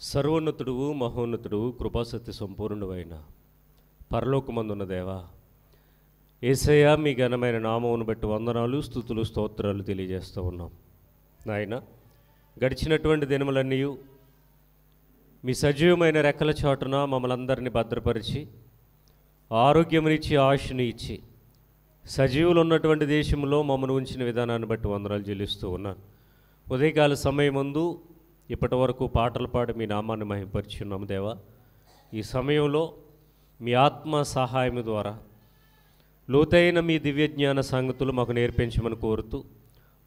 సర్వోన్నతుడు మహోన్నతుడు కృపాసత్య సంపూర్ణుడైన పరలోకమందున్న దేవా, యేసయ్య మీ ఘనమైన నామమును బట్టి వందనాలు, స్తుతులు, స్తోత్రాలు తెలియజేస్తూ ఉన్నాం. నాయన, గడిచినటువంటి దినములన్నీ మీ సజీవమైన రెక్కల చాటున మమ్మల్ని అందరినీ భద్రపరిచి ఆరోగ్యమునిచ్చి ఆయుష్ని ఇచ్చి సజీవులు ఉన్నటువంటి దేశంలో మమ్మల్ని ఉంచిన విధానాన్ని బట్టి వందనాలు చెల్లిస్తూ ఉన్నాను. ఉదయకాల సమయమందు ఇప్పటి వరకు పాటలు పాడి మీ నామాన్ని మహిమపరిచున్నాము దేవా. ఈ సమయంలో మీ ఆత్మ సహాయం ద్వారా లోతైన మీ దివ్యజ్ఞాన సంగతులు మాకు నేర్పించమని కోరుతూ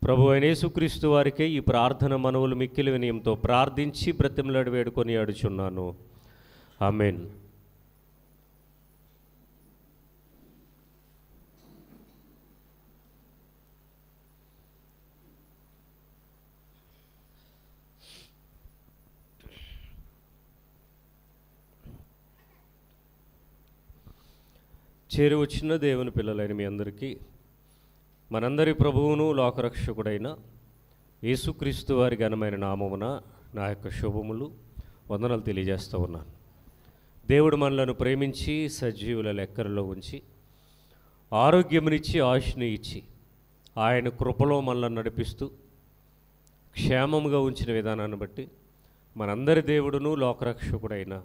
ప్రభు అయిన యేసుక్రీస్తు వారికే ఈ ప్రార్థన మనవులు మిక్కిలి వినయంతో ప్రార్థించి బ్రతిమలాడి వేడుకొని అడుచున్నాను. ఆమేన్. చేరి వచ్చిన దేవుని పిల్లలైన మీ అందరికీ మనందరి ప్రభువును లోకరక్షకుడైన యేసుక్రీస్తు వారి ఘనమైన నామమున నా యొక్క శుభములు వందనాలు తెలియజేస్తూ ఉన్నాను. దేవుడు మనలను ప్రేమించి సజీవుల లెక్కలలో ఉంచి ఆరోగ్యమునిచ్చి ఆయుష్ని ఇచ్చి ఆయన కృపలో మనల్ని నడిపిస్తూ క్షేమముగా ఉంచిన విధానాన్ని బట్టి మనందరి దేవుడును లోకరక్షకుడైన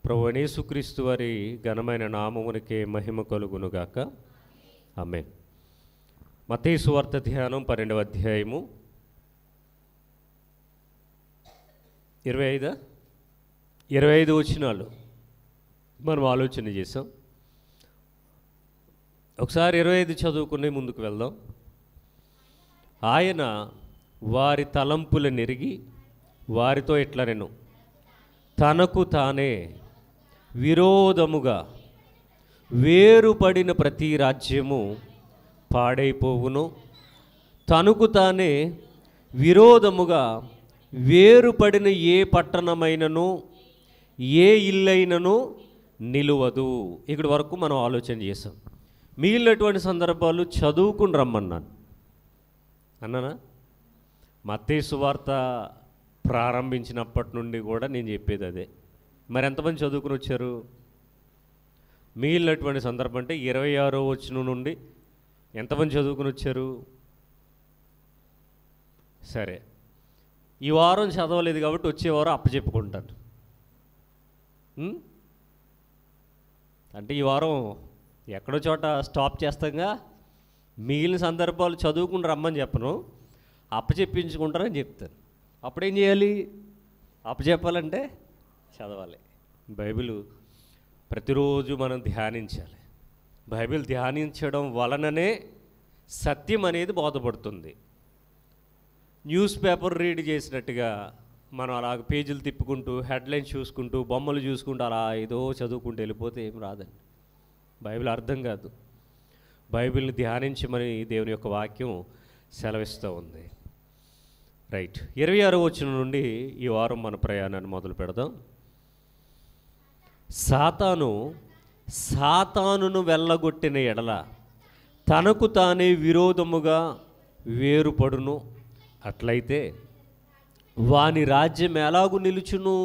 ప్రభు యేసుక్రీస్తు వారి ఘనమైన నామమునికే మహిమ కలుగునుగాక. ఆమేన్. మత్తయి సువార్త ధ్యానం 12వ అధ్యాయము 25 వచనాలు మనం ఆలోచన చేసాం. ఒకసారి 25 చదువుకునే ముందుకు వెళ్దాం. ఆయన వారి తలంపుల నెరిగి వారితో ఇట్లా నేను తనకు తానే విరోధముగా వేరుపడిన ప్రతి రాజ్యము పాడైపోవును, తనకు తానే విరోధముగా వేరుపడిన ఏ పట్టణమైనను ఏ ఇల్లైనను నిలువదు. ఇక్కడి వరకు మనం ఆలోచన చేసాం. మిగిలినటువంటి సందర్భాలు చదువుకుని రమ్మన్నాను అన్నానా? మత్తయి సువార్త ప్రారంభించినప్పటి నుండి కూడా నేను చెప్పేది అదే. మరి ఎంతమంది చదువుకుని వచ్చారు? మిగిలినటువంటి సందర్భం అంటే 26వ వచనం నుండి ఎంతమంది చదువుకుని వచ్చారు? సరే, ఈ వారం చదవలేదు కాబట్టి వచ్చే వారం అప్పచెప్పుకుంటాను. అంటే ఈ వారం ఎక్కడో చోట స్టాప్ చేస్తాంగా. మిగిలిన సందర్భాలు చదువుకుని రమ్మని చెప్పను, అప్పచెప్పించుకుంటారని చెప్తాను. అప్పుడేం చేయాలి? అప్పచెప్పాలంటే చదవాలి. బైబిల్ ప్రతిరోజు మనం ధ్యానించాలి. బైబిల్ ధ్యానించడం వలననే సత్యం అనేది బోధపడుతుంది. న్యూస్ పేపర్ రీడ్ చేసినట్టుగా మనం అలాగ పేజీలు తిప్పుకుంటూ హెడ్లైన్స్ చూసుకుంటూ బొమ్మలు చూసుకుంటూ అలా ఏదో చదువుకుంటూ వెళ్ళిపోతే ఏం రాదండి. బైబిల్ అర్థం కాదు. బైబిల్ని ధ్యానించమని దేవుని యొక్క వాక్యం సెలవిస్తూ ఉంది. రైట్, 26వ వచనం నుండి ఈ వారం మన ప్రయాణాన్ని మొదలు పెడదాం. సాతానును వెళ్ళగొట్టిన ఎడల తనకు తానే విరోధముగా వేరుపడును, అట్లయితే వాని రాజ్యం ఎలాగు నిలుచును?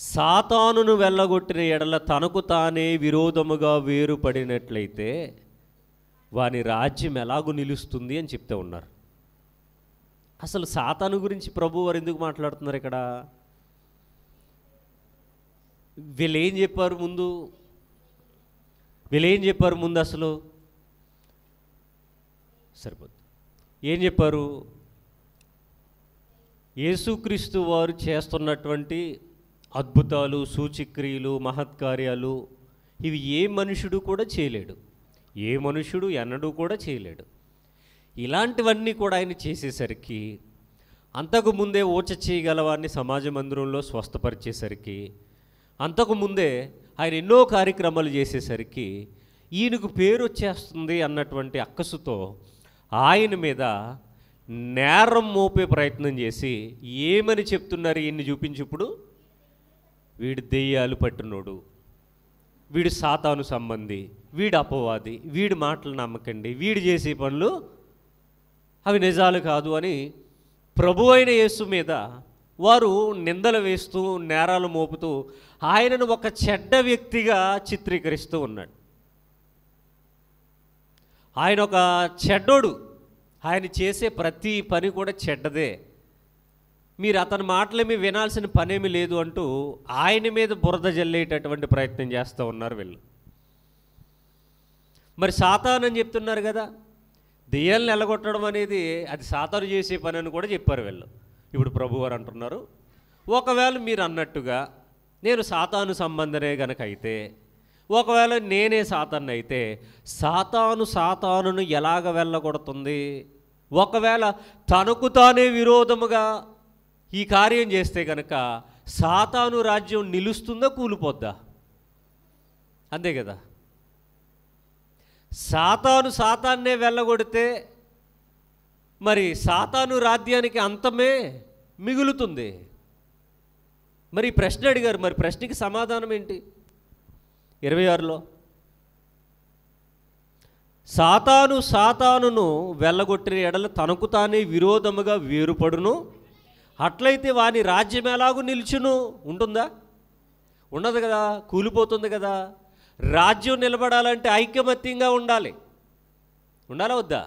సాతానును వెళ్ళగొట్టిన ఎడల తనకు తానే విరోధముగా వేరుపడినట్లయితే వాని రాజ్యం ఎలాగూ నిలుస్తుంది అని చెప్తూ ఉన్నారు. అసలు సాతాను గురించి ప్రభు వారు ఎందుకు మాట్లాడుతున్నారు ఇక్కడ? వీళ్ళు ఏం చెప్పారు ముందు అసలు సరిపోద్ది. ఏం చెప్పారు? యేసుక్రీస్తు వారు చేస్తున్నటువంటి అద్భుతాలు, సూచక్రియలు, మహత్కార్యాలు ఇవి ఏ మనుషుడు కూడా చేయలేడు. ఏ మనుషుడు ఎన్నడూ కూడా చేయలేడు. ఇలాంటివన్నీ కూడా ఆయన చేసేసరికి, అంతకుముందే ఊచ చేయగలవాన్ని సమాజ మందిరంలో స్వస్థపరిచేసరికి, అంతకుముందే ఆయన ఎన్నో కార్యక్రమాలు చేసేసరికి ఈయనకు పేరు వచ్చేస్తుంది అన్నటువంటి అక్కసుతో ఆయన మీద నేరం మోపే ప్రయత్నం చేసి ఏమని చెప్తున్నారు? ఈయన్ని చూపించుప్పుడు వీడు దెయ్యాలు పట్టినోడు, వీడు సాతాను సంబంధి, వీడు అపవాది, వీడి మాటలు నమ్మకండి, వీడు చేసే పనులు అవి నిజాలు కాదు అని ప్రభు అయిన యేసు మీద వారు నిందలు వేస్తూ నేరాలు మోపుతూ ఆయనను ఒక చెడ్డ వ్యక్తిగా చిత్రీకరిస్తూ ఉన్నాడు. ఆయన ఒక చెడ్డోడు, ఆయన చేసే ప్రతి పని కూడా చెడ్డదే, మీరు అతని మాటలేమి వినాల్సిన పనేమి లేదు అంటూ ఆయన మీద బురద జల్లేటటువంటి ప్రయత్నం చేస్తూ ఉన్నారు వీళ్ళు. మరి సాతాను అని చెప్తున్నారు కదా, దెయ్యాలను ఎలగొట్టడం అనేది అది సాతాను చేసే పని అని కూడా చెప్పారు వీళ్ళు. ఇప్పుడు ప్రభువారు అంటున్నారు, ఒకవేళ మీరు అన్నట్టుగా నేను సాతాను సంబంధనే గనక అయితే, ఒకవేళ నేనే సాతాను అయితే సాతానును ఎలాగ వెళ్ళగొడుతుంది? ఒకవేళ తనకు తానే విరోధముగా ఈ కార్యం చేస్తే కనుక సాతాను రాజ్యం నిలుస్తుందా కూలిపోద్దా? అంతే కదా. సాతాన్నే వెళ్ళగొడితే మరి సాతాను రాజ్యానికి అంతమే మిగులుతుంది. మరి ప్రశ్న అడిగారు, మరి ప్రశ్నకి సమాధానం ఏంటి? 26లో సాతానును వెళ్ళగొట్టిన ఎడల తనకు తానే విరోధముగా వేరుపడును, అట్లయితే వాని రాజ్యం ఎలాగూ నిలుచును? ఉంటుందా? ఉండదు కదా, కూలిపోతుంది కదా. రాజ్యం నిలబడాలంటే ఐకమత్యంగా ఉండాలి. ఉండాలా వద్దా?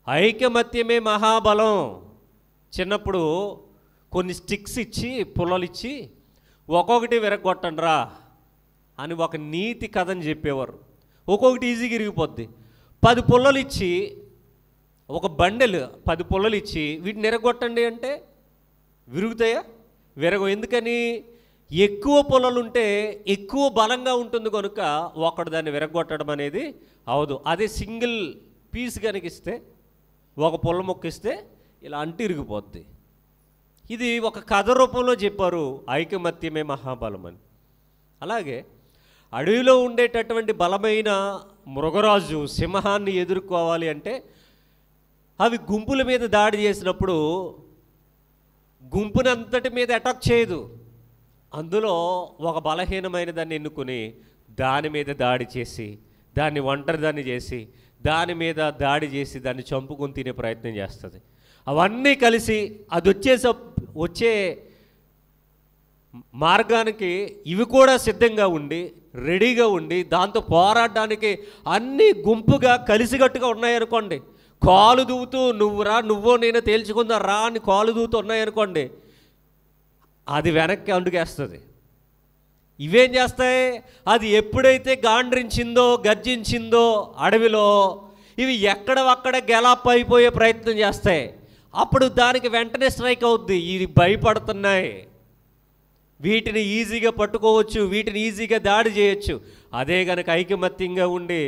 ఐకమత్యమే మహాబలం. చిన్నప్పుడు కొన్ని స్టిక్స్ ఇచ్చి పుల్లలు ఇచ్చి ఒక్కొక్కటి విరగొట్టండి రా అని ఒక నీతి కథని చెప్పేవారు. ఒక్కొక్కటి ఈజీగా ఇరిగిపోద్ది. 10 పుల్లలు ఇచ్చి ఒక బండెలు 10 పుల్లలు ఇచ్చి వీటిని విరగొట్టండి అంటే విరుగుతాయా? విరగవు. ఎందుకని? ఎక్కువ పుల్లలు ఉంటే ఎక్కువ బలంగా ఉంటుంది కనుక ఒకడు దాన్ని విరగొట్టడం అనేది అవదు. అదే సింగిల్ పీస్ కనుక ఇస్తే, ఒక పుల్ల మొక్క ఇస్తే ఇలా అంటి ఇరిగిపోద్ది. ఇది ఒక కథ రూపంలో చెప్పారు, ఐకమత్యమే మహాబలం అని. అలాగే అడవిలో ఉండేటటువంటి బలమైన మృగరాజు సింహాన్ని ఎదుర్కోవాలి అంటే అవి గుంపుల మీద దాడి చేసినప్పుడు గుంపునంతటి మీద అటాక్ చేయదు. అందులో ఒక బలహీనమైన దాన్ని ఎన్నుకొని దాని మీద దాడి చేసి, దాన్ని ఒంటరిదాన్ని చేసి, దాని మీద దాడి చేసి దాన్ని చంపుకొని తినే ప్రయత్నం చేస్తుంది. అవన్నీ కలిసి అది వచ్చే మార్గానికి ఇవి కూడా సిద్ధంగా ఉండి రెడీగా ఉండి దాంతో పోరాడడానికి అన్నీ గుంపుగా కలిసికట్టుగా ఉన్నాయనుకోండి, కాలు దూవుతూ నువ్వో నేనో తేల్చుకుందా రా అని కాలు దూవుతూ ఉన్నాయనుకోండి, అది వెనక్కి అడుగేస్తుంది. ఇవేం చేస్తాయి? అది ఎప్పుడైతే గాండ్రించిందో గర్జించిందో అడవిలో ఇవి ఎక్కడవక్కడ గెలాప్ అయిపోయే ప్రయత్నం చేస్తాయి. అప్పుడు దానికి వెంటనే స్ట్రైక్ అవుద్ది. ఇవి భయపడుతున్నాయి, వీటిని ఈజీగా పట్టుకోవచ్చు, వీటిని ఈజీగా దాడి చేయొచ్చు. అదే కనుక ఐకమత్యంగా ఉండి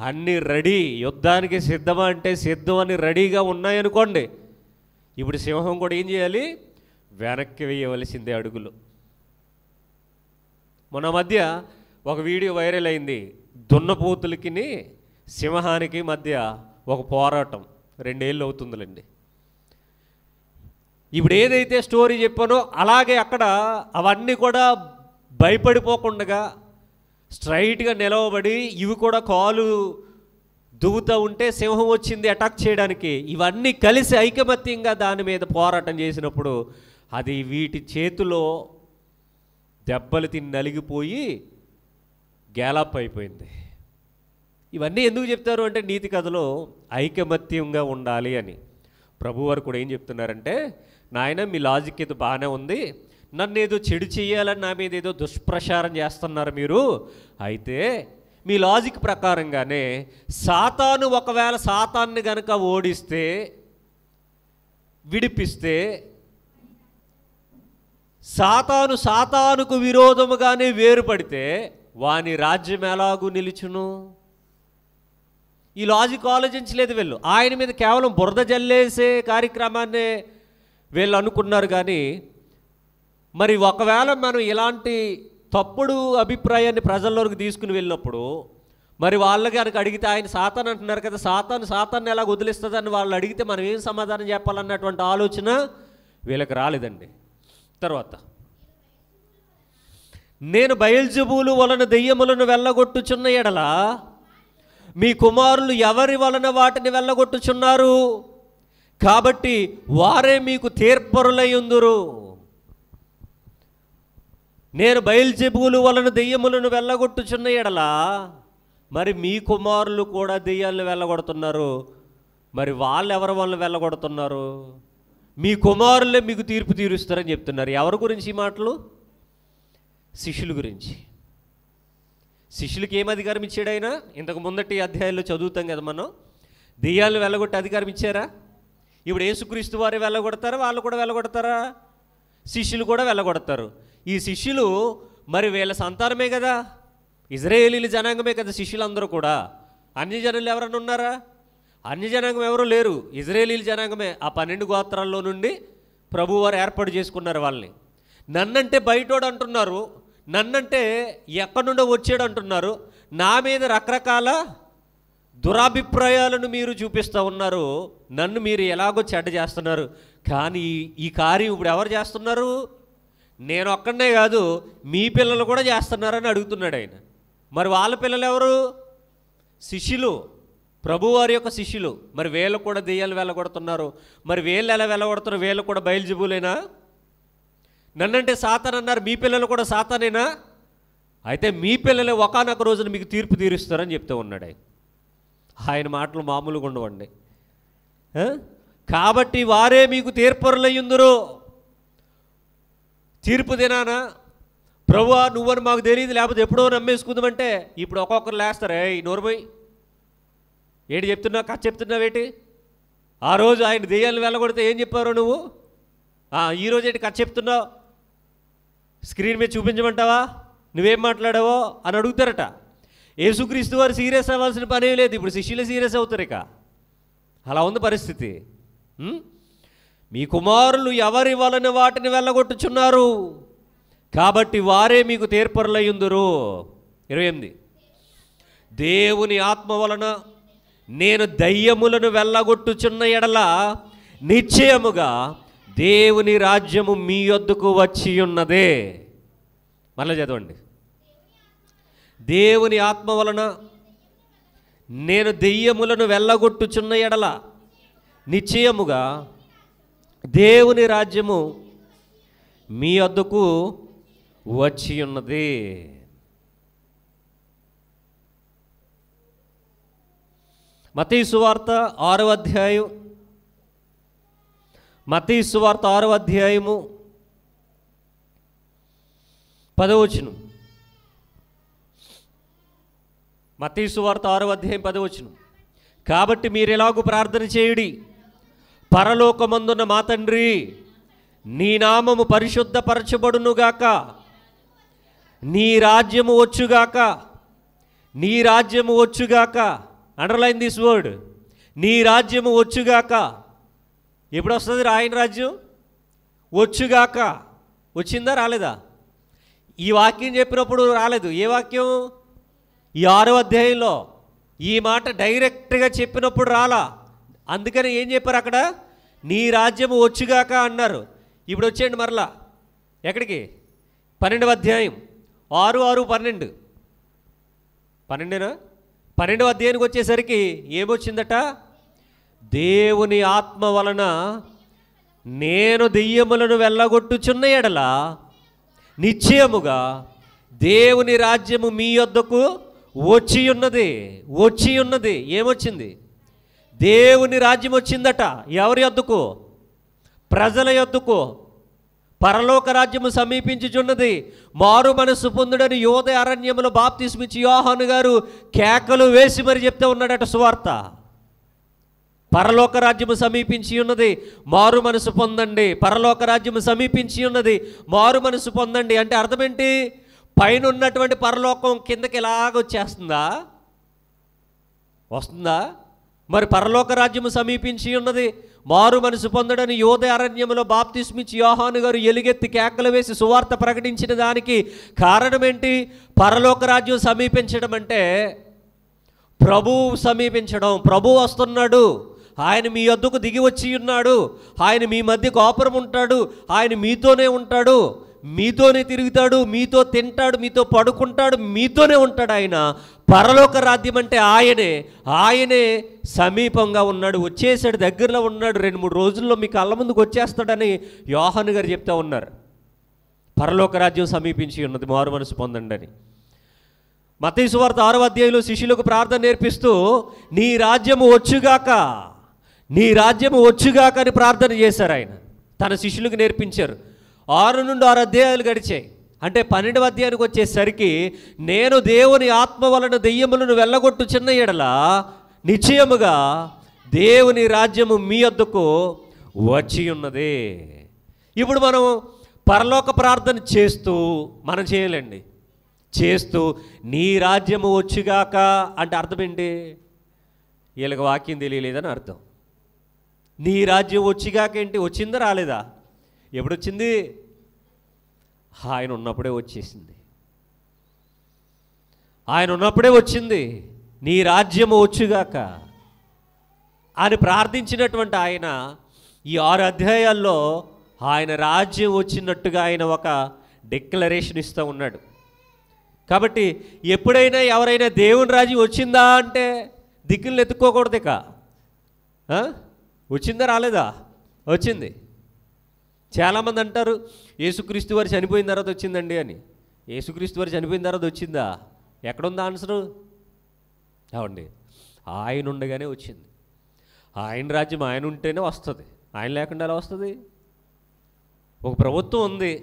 అన్నీ రెడీ, యుద్ధానికి సిద్ధమా అంటే సిద్ధం అని రెడీగా ఉన్నాయనుకోండి, ఇప్పుడు సింహం కూడా ఏం చేయాలి? వెనక్కి వేయవలసిందే అడుగులు. మొన్న మధ్య ఒక వీడియో వైరల్ అయింది, దున్నపోతులకి సింహానికి మధ్య ఒక పోరాటం. 2 ఏళ్ళు అవుతుందిలేండి. ఇప్పుడు ఏదైతే స్టోరీ చెప్పానో అలాగే అక్కడ అవన్నీ కూడా భయపడిపోకుండా స్ట్రైట్గా నిలవబడి ఇవి కూడా కాలు దువ్వుతూ ఉంటే సింహం వచ్చింది అటాక్ చేయడానికి. ఇవన్నీ కలిసి ఐకమత్యంగా దాని మీద పోరాటం చేసినప్పుడు అది వీటి చేతిలో దెబ్బలు తిని నలిగిపోయి గ్యాలప్ అయిపోయింది. ఇవన్నీ ఎందుకు చెప్తారు అంటే నీతి కథలో ఐకమత్యంగా ఉండాలి అని. ప్రభువారు కూడా ఏం చెప్తున్నారంటే, నాయన మీ లాజిక్ ఏదో బాగానే ఉంది, నన్ను ఏదో చెడు చేయాలని నా మీద ఏదో దుష్ప్రచారం చేస్తున్నారు మీరు. అయితే మీ లాజిక్ ప్రకారంగానే సాతాను ఒకవేళ సాతాన్ని గనక ఓడిస్తే విడిపిస్తే సాతానుకు విరోధముగానే వేరుపడితే వాని రాజ్యం ఎలాగూ నిలుచును? ఈ లాజిక్ ఆలోచించలేదు వీళ్ళు. ఆయన మీద కేవలం బురద జల్లేసే కార్యక్రమాన్నే వీళ్ళు అనుకున్నారు. కానీ మరి ఒకవేళ మనం ఇలాంటి తప్పుడు అభిప్రాయాన్ని ప్రజల్లోకి తీసుకుని వెళ్ళినప్పుడు మరి వాళ్ళకి కనుక అడిగితే ఆయన సాతాను అంటున్నారు కదా, సాతాన్ని ఎలా వదిలిస్తుందని వాళ్ళు అడిగితే మనం ఏం సమాధానం చెప్పాలన్నటువంటి ఆలోచన వీళ్ళకి రాలేదండి. తర్వాత నేను బయల్జెబూలు వలన దెయ్యములను వెళ్ళగొట్టుచున్న ఎడల మీ కుమారులు ఎవరి వలన వాటిని వెళ్ళగొట్టుచున్నారు? కాబట్టి వారే మీకు తీర్పరులయ్యుందురు. నేను బయల్జెబూలు వలన దెయ్యములను వెళ్ళగొట్టుచున్న ఎడల మరి మీ కుమారులు కూడా దెయ్యాలను వెళ్ళగొడుతున్నారు. మరి వాళ్ళు ఎవరి వలన వెళ్ళగొడుతున్నారు? మీ కుమారులే మీకు తీర్పు తీరుస్తారని చెప్తున్నారు. ఎవరి గురించి ఈ మాటలు? శిష్యుల గురించి. శిష్యులకి ఏం అధికారం ఇచ్చాడు ఆయన? ఇంతకు ముందటి అధ్యాయంలో చదువుతాం కదా మనం. దెయ్యాలను వెళ్ళగొట్టే అధికారం ఇచ్చారా? ఇప్పుడు యేసుక్రీస్తు వారే వెళ్ళగొడతారా? వాళ్ళు కూడా వెళ్ళగొడతారా? శిష్యులు కూడా వెళ్ళగొడతారు. ఈ శిష్యులు మరి వీళ్ళ సంతానమే కదా, ఇజ్రాయేలీల జనాంగమే కదా శిష్యులందరూ కూడా. అన్యజనులు ఎవరన్నా ఉన్నారా? అన్యజనాంగం ఎవరు లేరు, ఇజ్రాయేలీల జనాంగమే. ఆ 12 గోత్రాల్లో నుండి ప్రభువారు ఏర్పాటు చేసుకున్నారు వాళ్ళని. నన్నంటే బయటోడు అంటున్నారు, నన్నంటే ఎక్కడి నుండో వచ్చాడు అంటున్నారు. నా మీద రకరకాల దురాభిప్రాయాలను మీరు చూపిస్తూ ఉన్నారు. నన్ను మీరు ఎలాగో చెడ్డ చేస్తున్నారు. కానీ ఈ కార్యం ఇప్పుడు ఎవరు చేస్తున్నారు? నేను ఒక్కడనే కాదు, మీ పిల్లలు కూడా చేస్తున్నారని అడుగుతున్నాడు ఆయన. మరి వాళ్ళ పిల్లలు ఎవరు? శిష్యులు, ప్రభువారి యొక్క శిష్యులు. మరి వీళ్ళు కూడా దెయ్యాలు వెళ్ళగొడుతున్నారు. మరి వీళ్ళు ఎలా వెళ్ళగొడుతున్నారు? వీళ్ళు కూడా బయల్జెబూలేనా? నన్నంటే సాతాన్ అన్నారు, మీ పిల్లలు కూడా సాతానేనా? అయితే మీ పిల్లలే ఒకానొక రోజున మీకు తీర్పు తీరుస్తారని చెప్తూ ఉన్నాడు ఆయన. ఆయన మాటలు మామూలుగా ఉండవండి. కాబట్టి వారే మీకు తీర్పరులయ్యుందురు. తీర్పు దినానా ప్రభువా నువ్వని మాకు తెలియదు, లేకపోతే ఎప్పుడో నమ్మేసుకుందామంటే ఇప్పుడు ఒక్కొక్కరు లేస్తారు. ఈ నోరుమోయ్, ఏంటి చెప్తున్నావు? కథ చెప్తున్నావేటి? ఆ రోజు ఆయన దెయ్యాలను వెళ్ళగొడితే ఏం చెప్పారో నువ్వు? ఈరోజు ఏంటి కథ చెప్తున్నావు? స్క్రీన్ మీద చూపించమంటావా? నువ్వేం మాట్లాడావో అని అడుగుతారట. యేసుక్రీస్తు వారు సీరియస్ అవ్వాల్సిన పనే లేదు. ఇప్పుడు శిష్యులే సీరియస్ అవుతారు. ఇక అలా ఉంది పరిస్థితి. మీ కుమారులు ఎవరి వలన వాటిని వెళ్ళగొట్టుచున్నారు, కాబట్టి వారే మీకు తీర్పరులయ్యుందురు. 28 దేవుని ఆత్మ వలన నేను దయ్యములను వెళ్ళగొట్టుచున్న ఎడల నిశ్చయముగా దేవుని రాజ్యము మీ యొద్దకు వచ్చి ఉన్నదే. మళ్ళీ చదవండి. దేవుని ఆత్మ వలన నేను దెయ్యములను వెళ్ళగొట్టుచున్న ఎడల నిశ్చయముగా దేవుని రాజ్యము మీ వద్దకు వచ్చి ఉన్నది. మత్తయి సువార్త 6వ అధ్యాయం, మత్తయి సువార్త 6వ అధ్యాయము 10వ వచనం. మత్తయి సువార్త 6వ అధ్యాయం 10వ వచనం. కాబట్టి మీరు ఎలాగూ ప్రార్థన చేయుడి, పరలోకమందున్న మా తండ్రి, నీ నామము పరిశుద్ధపరచబడునుగాక, నీ రాజ్యము వచ్చుగాక, నీ రాజ్యము వచ్చుగాక. అండర్లైన్ దిస్ వర్డ్, నీ రాజ్యము వచ్చుగాక. ఎప్పుడు వస్తుంది ఆయన రాజ్యం? వచ్చుగాక. వచ్చిందా రాలేదా? ఈ వాక్యం చెప్పినప్పుడు రాలేదు. ఏ వాక్యం? ఈ 6వ అధ్యాయంలో ఈ మాట డైరెక్ట్గా చెప్పినప్పుడు రాలా. అందుకని ఏం చెప్పారు అక్కడ? నీ రాజ్యము వచ్చుగాక అన్నారు. ఇప్పుడు వచ్చేయండి మరలా ఎక్కడికి? 12వ అధ్యాయం 6, 6, 12. 12 12వ అధ్యాయానికి వచ్చేసరికి ఏమొచ్చిందట? దేవుని ఆత్మ వలన నేను దెయ్యములను వెళ్ళగొట్టుచున్న ఎడల నిశ్చయముగా దేవుని రాజ్యము మీ యొద్దకు వచ్చి ఉన్నది. వచ్చి ఉన్నది. ఏమొచ్చింది? దేవుని రాజ్యం వచ్చిందట. ఎవరి యొద్దకు? ప్రజల యొద్దకు. పరలోక రాజ్యము సమీపించుచున్నది. మారు మనస్సు పొందుడని యోధ అరణ్యములో బాప్తిస్మిచ్చి యోహాను గారు కేకలు వేసి మరి చెప్తే ఉన్నాడట సువార్త. పరలోక రాజ్యము సమీపించి ఉన్నది, మారు మనసు పొందండి. పరలోక రాజ్యము సమీపించి ఉన్నది, మారు మనసు పొందండి అంటే అర్థం ఏంటి? పైన ఉన్నటువంటి పరలోకం కిందకి ఎలాగొచ్చేస్తుందా? వస్తుందా? మరి పరలోక రాజ్యము సమీపించి ఉన్నది, మారు మనసు పొందడని యోధ అరణ్యములో బాప్తిస్మిచ్చి యోహాను గారు ఎలుగెత్తి కేకలు వేసి సువార్త ప్రకటించిన దానికి కారణం ఏంటి? పరలోక రాజ్యం సమీపించడం అంటే ప్రభువు సమీపించడం. ప్రభువు వస్తున్నాడు, ఆయన మీ వద్దకు దిగి వచ్చి ఉన్నాడు, ఆయన మీ మధ్య కాపురం ఉంటాడు, ఆయన మీతోనే ఉంటాడు, మీతోనే తిరుగుతాడు, మీతో తింటాడు, మీతో పడుకుంటాడు, మీతోనే ఉంటాడు. ఆయన పరలోక రాజ్యం అంటే ఆయనే సమీపంగా ఉన్నాడు, వచ్చేసాడు, దగ్గరలో ఉన్నాడు, 2-3 రోజుల్లో మీ కళ్ళ ముందుకు వచ్చేస్తాడని యోహాను గారు చెప్తా ఉన్నారు. పరలోక రాజ్యం సమీపించి ఉన్నది, మారు మనసు పొందండి అని. మత్తయి సువార్త 6వ అధ్యాయంలో శిష్యులకు ప్రార్థన నేర్పిస్తూ నీ రాజ్యము వచ్చుగాక, నీ రాజ్యము వచ్చుగాక అని ప్రార్థన చేశారు. ఆయన తన శిష్యులకు నేర్పించారు. 6 నుండి 6 అధ్యాయాలు గడిచాయి. అంటే 12వ అధ్యాయానికి వచ్చేసరికి నేను దేవుని ఆత్మ వలన దెయ్యములను వెళ్ళగొట్టు చిన్న ఎడల నిశ్చయముగా దేవుని రాజ్యము మీ వద్దకు వచ్చి ఉన్నది. ఇప్పుడు మనం పరలోక ప్రార్థన చేస్తూ మనం చేయాలండి, చేస్తూ నీ రాజ్యము వచ్చుగాక అంటే అర్థం ఏంటి? వీళ్ళకి వాక్యం తెలియలేదని అర్థం. నీ రాజ్యం వచ్చుగాక ఏంటి? వచ్చిందా రాలేదా? ఎప్పుడు వచ్చింది? ఆయన ఉన్నప్పుడే వచ్చేసింది. ఆయన ఉన్నప్పుడే వచ్చింది. నీ రాజ్యము వచ్చుగాక అని ప్రార్థించినటువంటి ఆయన ఈ 6 అధ్యాయాల్లో ఆయన రాజ్యం వచ్చినట్టుగా ఆయన ఒక డిక్లరేషన్ ఇస్తూ ఉన్నాడు. కాబట్టి ఎప్పుడైనా ఎవరైనా దేవుని రాజ్యం వచ్చిందా అంటే దిక్కులు ఎత్తుక్కోకూడదు. ఇక వచ్చిందా రాలేదా? వచ్చింది. చాలామంది అంటారు యేసుక్రీస్తు వారు చనిపోయిన తర్వాత వచ్చిందండి అని. యేసుక్రీస్తు వారు చనిపోయిన తర్వాత వచ్చిందా? ఎక్కడుంది ఆన్సరు? అవండి, ఆయన ఉండగానే వచ్చింది. ఆయన రాజ్యం ఆయన ఉంటేనే వస్తుంది, ఆయన లేకుండా ఎలా వస్తుంది? ఒక ప్రభుత్వం ఉంది,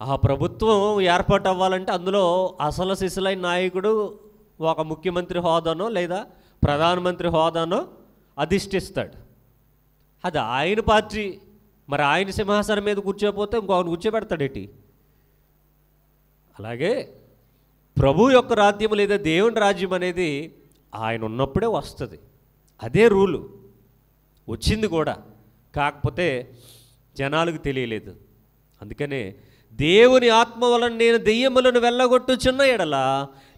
ఆ ప్రభుత్వం ఏర్పాటు అవ్వాలంటే అందులో అసలు సిసలైన నాయకుడు ఒక ముఖ్యమంత్రి హోదానో లేదా ప్రధానమంత్రి హోదానో అధిష్ఠిస్తాడు. అది ఆయన పార్టీ. మరి ఆయన సింహాసనం మీద కూర్చోపోతే ఇంకొకరు కూర్చోబెడతాడేటి? అలాగే ప్రభు యొక్క రాజ్యం లేదా దేవుని రాజ్యం అనేది ఆయన ఉన్నప్పుడే వస్తుంది. అదే రూలు. వచ్చింది కూడా, కాకపోతే జనాలకు తెలియలేదు. అందుకనే దేవుని ఆత్మ వలన నేను దెయ్యములను వెళ్ళగొట్టుచున్న ఎడల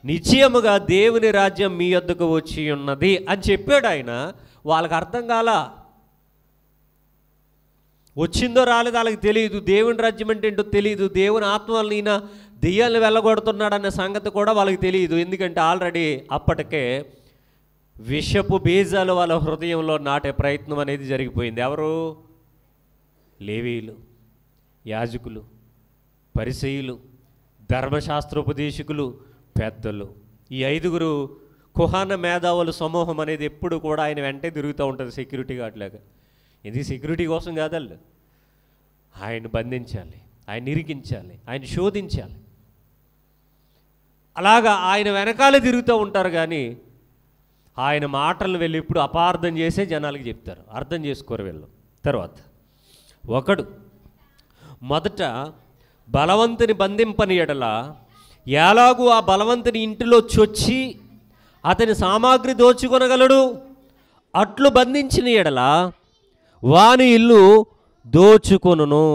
నిశ్చయముగా దేవుని రాజ్యం మీ వద్దకు వచ్చి ఉన్నది అని చెప్పాడు ఆయన. వాళ్ళకి అర్థం కాలా, వచ్చిందో రాలేదో వాళ్ళకి తెలియదు. దేవుని రాజ్యం అంటే ఏంటో తెలియదు. దేవుని ఆత్మ వలన ఈయన దెయ్యాలను వెళ్ళగొడుతున్నాడు అనే సంగతి కూడా వాళ్ళకి తెలియదు. ఎందుకంటే ఆల్రెడీ అప్పటికే విషపు బీజాలు వాళ్ళ హృదయంలో నాటే ప్రయత్నం అనేది జరిగిపోయింది. ఎవరు? లేవీయులు, యాజకులు, పరిసయ్యులు, ధర్మశాస్త్రోపదేశకులు, పెద్దలు. ఈ 5గురు కుహాన మేధావుల సమూహం అనేది ఎప్పుడు కూడా ఆయన వెంటే తిరుగుతూ ఉంటుంది సెక్యూరిటీ గార్డ్లాగా. ఇది సెక్యూరిటీ కోసం కాదల్లు, ఆయన బంధించాలి, ఆయన ఇరికించాలి, ఆయన శోధించాలి. అలాగా ఆయన వెనకాలే తిరుగుతూ ఉంటారు. కానీ ఆయన మాటలను వెళ్ళి ఇప్పుడు అపార్థం చేసే జనాలకి చెప్తారు, అర్థం చేసుకోరు వీళ్ళు. తర్వాత ఒకడు మొదట బలవంతుని బంధింపని ఎడల ఎలాగూ ఆ బలవంతుని ఇంటిలో చొచ్చి అతని సామాగ్రి దోచుకొనగలడు, అట్లు బంధించిన ఎడల వాని ఇల్లు దోచుకొనును.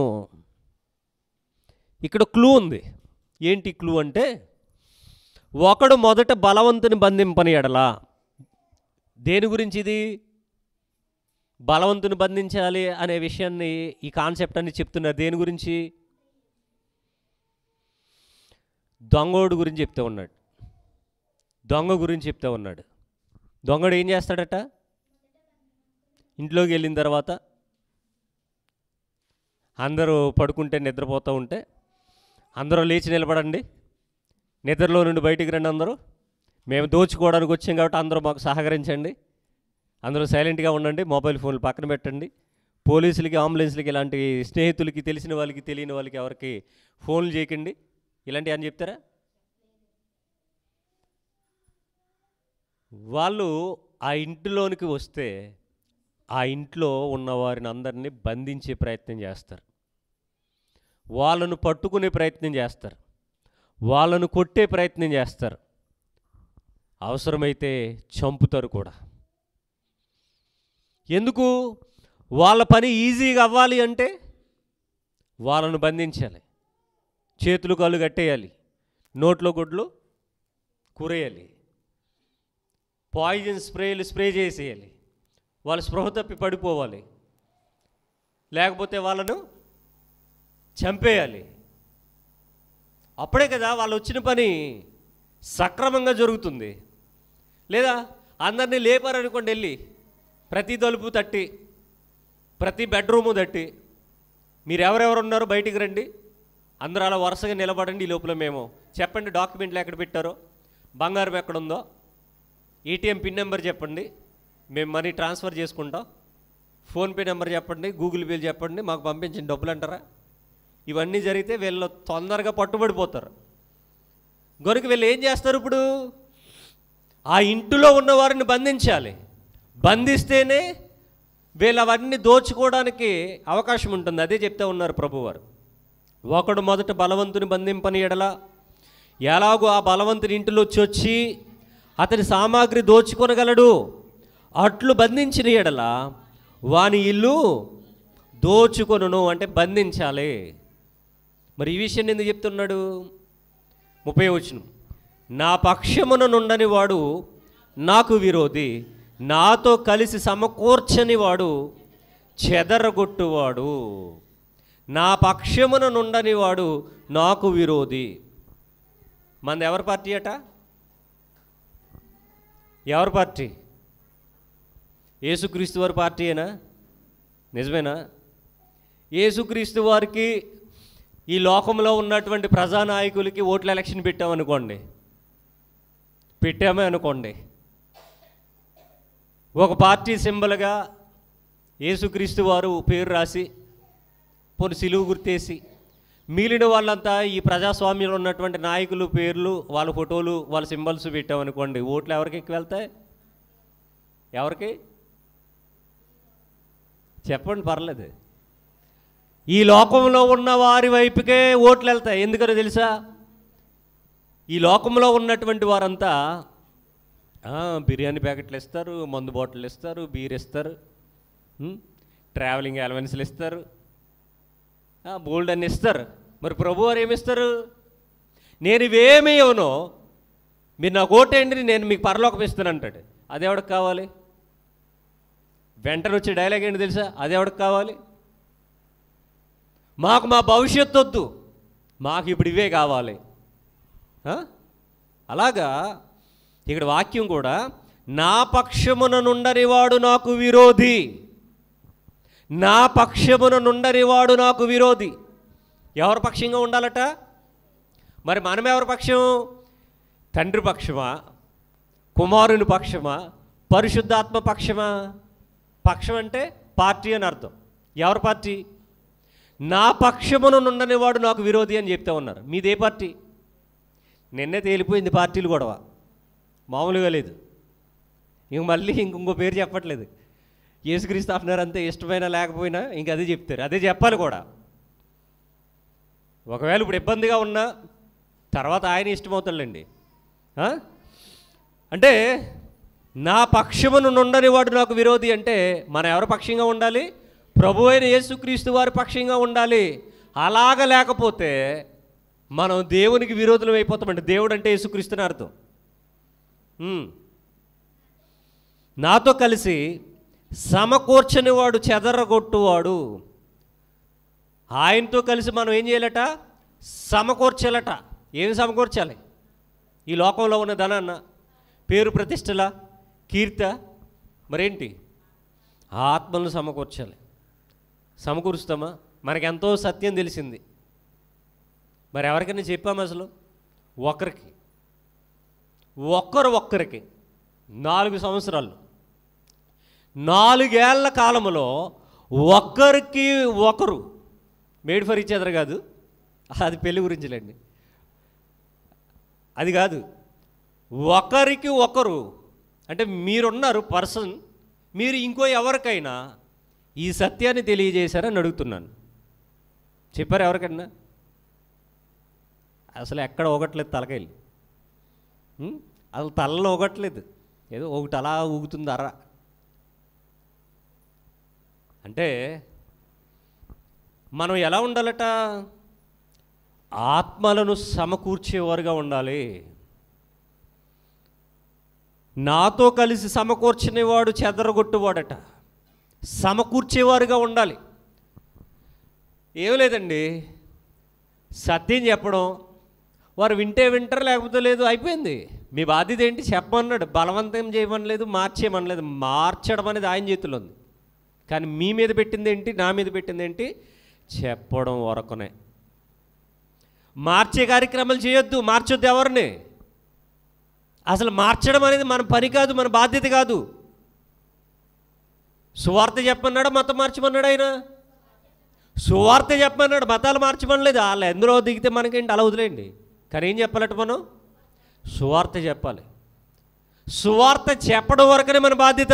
ఇక్కడ క్లూ ఉంది. ఏంటి క్లూ అంటే, ఒకడు మొదట బలవంతుని బంధింపని ఎడల. దేని గురించి ఇది? బలవంతుని బంధించాలి అనే విషయాన్ని, ఈ కాన్సెప్ట్ అని చెప్తున్నారు. దేని గురించి? దొంగోడు గురించి చెప్తూ ఉన్నాడు, దొంగ గురించి చెప్తూ ఉన్నాడు. దొంగడు ఏం చేస్తాడట? ఇంట్లోకి వెళ్ళిన తర్వాత అందరూ పడుకుంటే, నిద్రపోతూ ఉంటే అందరూ లేచి నిలబడండి, నిద్రలో నుండి బయటికి రండి, అందరూ మేము దోచుకోవడానికి వచ్చాం కాబట్టి అందరూ మాకు సహకరించండి, అందరూ సైలెంట్గా ఉండండి, మొబైల్ ఫోన్లు పక్కన పెట్టండి, పోలీసులకి, అంబులెన్స్లకి, ఇలాంటి స్నేహితులకి, తెలిసిన వాళ్ళకి, తెలియని వాళ్ళకి ఎవరికి ఫోన్లు చేయకండి, ఇలాంటివి అని చెప్తారా? వాళ్ళు ఆ ఇంటిలోనికి వస్తే ఆ ఇంట్లో ఉన్న వారిని అందరినీ బంధించే ప్రయత్నం చేస్తారు, వాళ్ళను పట్టుకునే ప్రయత్నం చేస్తారు, వాళ్ళను కొట్టే ప్రయత్నం చేస్తారు, అవసరమైతే చంపుతారు కూడా. ఎందుకు? వాళ్ళ పని ఈజీగా అవ్వాలి అంటే వాళ్ళను బంధించాలి, చేతులు కాళ్ళు కట్టేయాలి, నోట్లో గుడ్లు కూరేయాలి, పాయిజన్ స్ప్రే చేసేయాలి, వాళ్ళు స్పృహ తప్పి పడిపోవాలి, లేకపోతే వాళ్ళను చంపేయాలి. అప్పుడే కదా వాళ్ళు వచ్చిన పని సక్రమంగా జరుగుతుంది. లేదా అందరినీ లేపారనుకోండి, వెళ్ళి ప్రతి తలుపు తట్టి, ప్రతి బెడ్రూము తట్టి, మీరు ఎవరెవరు ఉన్నారో బయటికి రండి, అందరూ అలా వరుసగా నిలబడండి, ఈ లోపల మేము చెప్పండి డాక్యుమెంట్లు ఎక్కడ పెట్టారో, బంగారం ఎక్కడుందో, ఏటీఎం పిన్ నెంబర్ చెప్పండి, మేము మనీ ట్రాన్స్ఫర్ చేసుకుంటాం, ఫోన్పే నెంబర్ చెప్పండి, గూగుల్ పేలు చెప్పండి, మాకు పంపించిన డబ్బులు అంటారా? ఇవన్నీ జరిగితే వీళ్ళు తొందరగా పట్టుబడిపోతారు. గనుక వీళ్ళు ఏం చేస్తారు? ఇప్పుడు ఆ ఇంటిలో ఉన్న వారిని బంధించాలి. బంధిస్తేనే వీళ్ళు అవన్నీ దోచుకోవడానికి అవకాశం ఉంటుంది. అదే చెప్తా ఉన్నారు ప్రభువారు. ఒకడు మొదట బలవంతుని బంధింపని ఎడల ఎలాగో ఆ బలవంతుని ఇంటిలో వచ్చి అతని సామాగ్రి దోచుకొనగలడు, అట్లు బంధించిన ఎడల వాని ఇల్లు దోచుకొనును. అంటే బంధించాలి. మరి ఈ విషయాన్ని ఎందుకు చెప్తున్నాడు? 30వ వచనం, నా పక్షమున నుండని వాడు నాకు విరోధి, నాతో కలిసి సమకూర్చని వాడు చెదరగొట్టువాడు. నా పక్షమున నుండని వాడు నాకు విరోధి. మనది ఎవరి పార్టీ అట? ఎవరి పార్టీ? యేసుక్రీస్తు వారి పార్టీయేనా? నిజమేనా? యేసుక్రీస్తు వారికి ఈ లోకంలో ఉన్నటువంటి ప్రజానాయకులకి ఓట్ల ఎలక్షన్ పెట్టామనుకోండి, ఒక పార్టీ సింబల్గా యేసుక్రీస్తు వారు పేరు రాసి పోని సిలువు గుర్తేసి, మిగిలిన వాళ్ళంతా ఈ ప్రజాస్వామ్యంలో ఉన్నటువంటి నాయకులు పేర్లు, వాళ్ళ ఫోటోలు, వాళ్ళ సింబల్స్ పెట్టామనుకోండి, ఓట్లు ఎవరికి ఎక్కువ వెళ్తాయి? ఎవరికి చెప్పండి, పర్లేదు. ఈ లోకంలో ఉన్న వారి వైపుకే ఓట్లు వెళ్తాయి. ఎందుకనో తెలుసా? ఈ లోకంలో ఉన్నటువంటి వారంతా బిర్యానీ ప్యాకెట్లు ఇస్తారు, మందు బాటిల్ ఇస్తారు, బీర్ ఇస్తారు, ట్రావెలింగ్ అలవెన్స్లు ఇస్తారు, బోల్డ్ అని ఇస్తారు. మరి ప్రభువారు ఏమిస్తారు? నేను ఇవేమీ ఇవ్వను, మీరు నాకు ఓటేయండి, నేను మీకు పరలోకం ఇస్తాను అంటాడు. అదెవడికి కావాలి? వెంటనే వచ్చే డైలాగ్ ఏంటి తెలుసా? అదెవడికి కావాలి? మాకు మా భవిష్యత్తు వద్దు, మాకు ఇప్పుడు ఇవే కావాలి. అలాగా ఇక్కడ వాక్యం కూడా, నా పక్షమున నుండని వాడు నాకు విరోధి, నా పక్షమున నుండని వాడు నాకు విరోధి. ఎవరి పక్షంగా ఉండాలట? మరి మనం ఎవరి పక్షం? తండ్రి పక్షమా? కుమారుని పక్షమా? పరిశుద్ధాత్మ పక్షమా? పక్షం అంటే పార్టీ అని అర్థం. ఎవరి పార్టీ? నా పక్షమున నుండని వాడు నాకు విరోధి అని చెప్తా ఉన్నారు. మీదే పార్టీ? నిన్నే తేలిపోయింది పార్టీలు గొడవ, మామూలుగా లేదు. మళ్ళీ ఇంకో పేరు చెప్పట్లేదు. యేసుక్రీస్తు అంటున్నారు అంతే, ఇష్టమైనా లేకపోయినా ఇంక అదే చెప్తారు, అదే చెప్పాలి కూడా. ఒకవేళ ఇప్పుడు ఇబ్బందిగా ఉన్నా తర్వాత ఆయన ఇష్టమవుతాడండి. అంటే నా పక్షమును నుండని వాడు నాకు విరోధి అంటే మనం ఎవరి పక్షంగా ఉండాలి? ప్రభు అయిన యేసుక్రీస్తు వారి పక్షంగా ఉండాలి. అలాగ లేకపోతే మనం దేవునికి విరోధులం అయిపోతామండి. దేవుడు అంటే యేసుక్రీస్తుని అర్థం. నాతో కలిసి సమకూర్చని వాడు చెదరగొట్టువాడు. ఆయనతో కలిసి మనం ఏం చేయాలట? సమకూర్చాలట. ఏమి సమకూర్చాలి? ఈ లోకంలో ఉన్న ధనాన్న, పేరు ప్రతిష్టల, కీర్త, మరేంటి? ఆత్మలను సమకూర్చాలి. సమకూరుస్తామా? మనకెంతో సత్యం తెలిసింది, మరి ఎవరికైనా చెప్పాము అసలు? ఒక్కరికి 4 సంవత్సరాలు, 4 ఏళ్ల కాలంలో ఒక్కరికి ఒకరు, మేడ్ ఫర్ ఈచ్ అదర్ కాదు, అది పెళ్లి గురించిలేండి, అది కాదు. ఒకరికి ఒకరు అంటే మీరున్నారు పర్సన్, మీరు ఇంకో ఎవరికైనా ఈ సత్యాన్ని తెలియజేశారని అడుగుతున్నాను. చెప్పారు ఎవరికైనా? అసలు ఎక్కడ ఒకట్లేదు తలకాయలు, అసలు తలలో ఒకట్లేదు, ఏదో ఒకటి అలా ఊగుతుంది అర్ర. అంటే మనం ఎలా ఉండాలట? ఆత్మలను సమకూర్చేవారుగా ఉండాలి. నాతో కలిసి సమకూర్చినవాడు చెదరగొట్టువాడట. సమకూర్చేవారుగా ఉండాలి. ఏం లేదండి, సత్యం చెప్పడం, వారు వింటే వింటారు, లేకపోతే లేదు, అయిపోయింది. మీ బాధ్యత ఏంటి? చెప్పమన్నాడు, బలవంతం చేయమనలేదు, మార్చేయమనలేదు. మార్చడం అనేది ఆయన చేతిలో ఉంది. కానీ మీ మీద పెట్టింది ఏంటి, నా మీద పెట్టింది ఏంటి? చెప్పడం వరకునే. మార్చే కార్యక్రమాలు చేయొద్దు, మార్చొద్దు ఎవరిని. అసలు మార్చడం అనేది మన పని కాదు, మన బాధ్యత కాదు. సువార్త చెప్పమన్నాడు, మతం మార్చమన్నాడు ఆయన. సువార్త చెప్పమన్నాడు, మతాలు మార్చమనలేదు. వాళ్ళు ఎందులో దిగితే మనకేంటి, అలా వదిలేయండి. కానీ ఏం చెప్పాలట, మనం సువార్త చెప్పాలి. సువార్త చెప్పడం వరకనే మన బాధ్యత.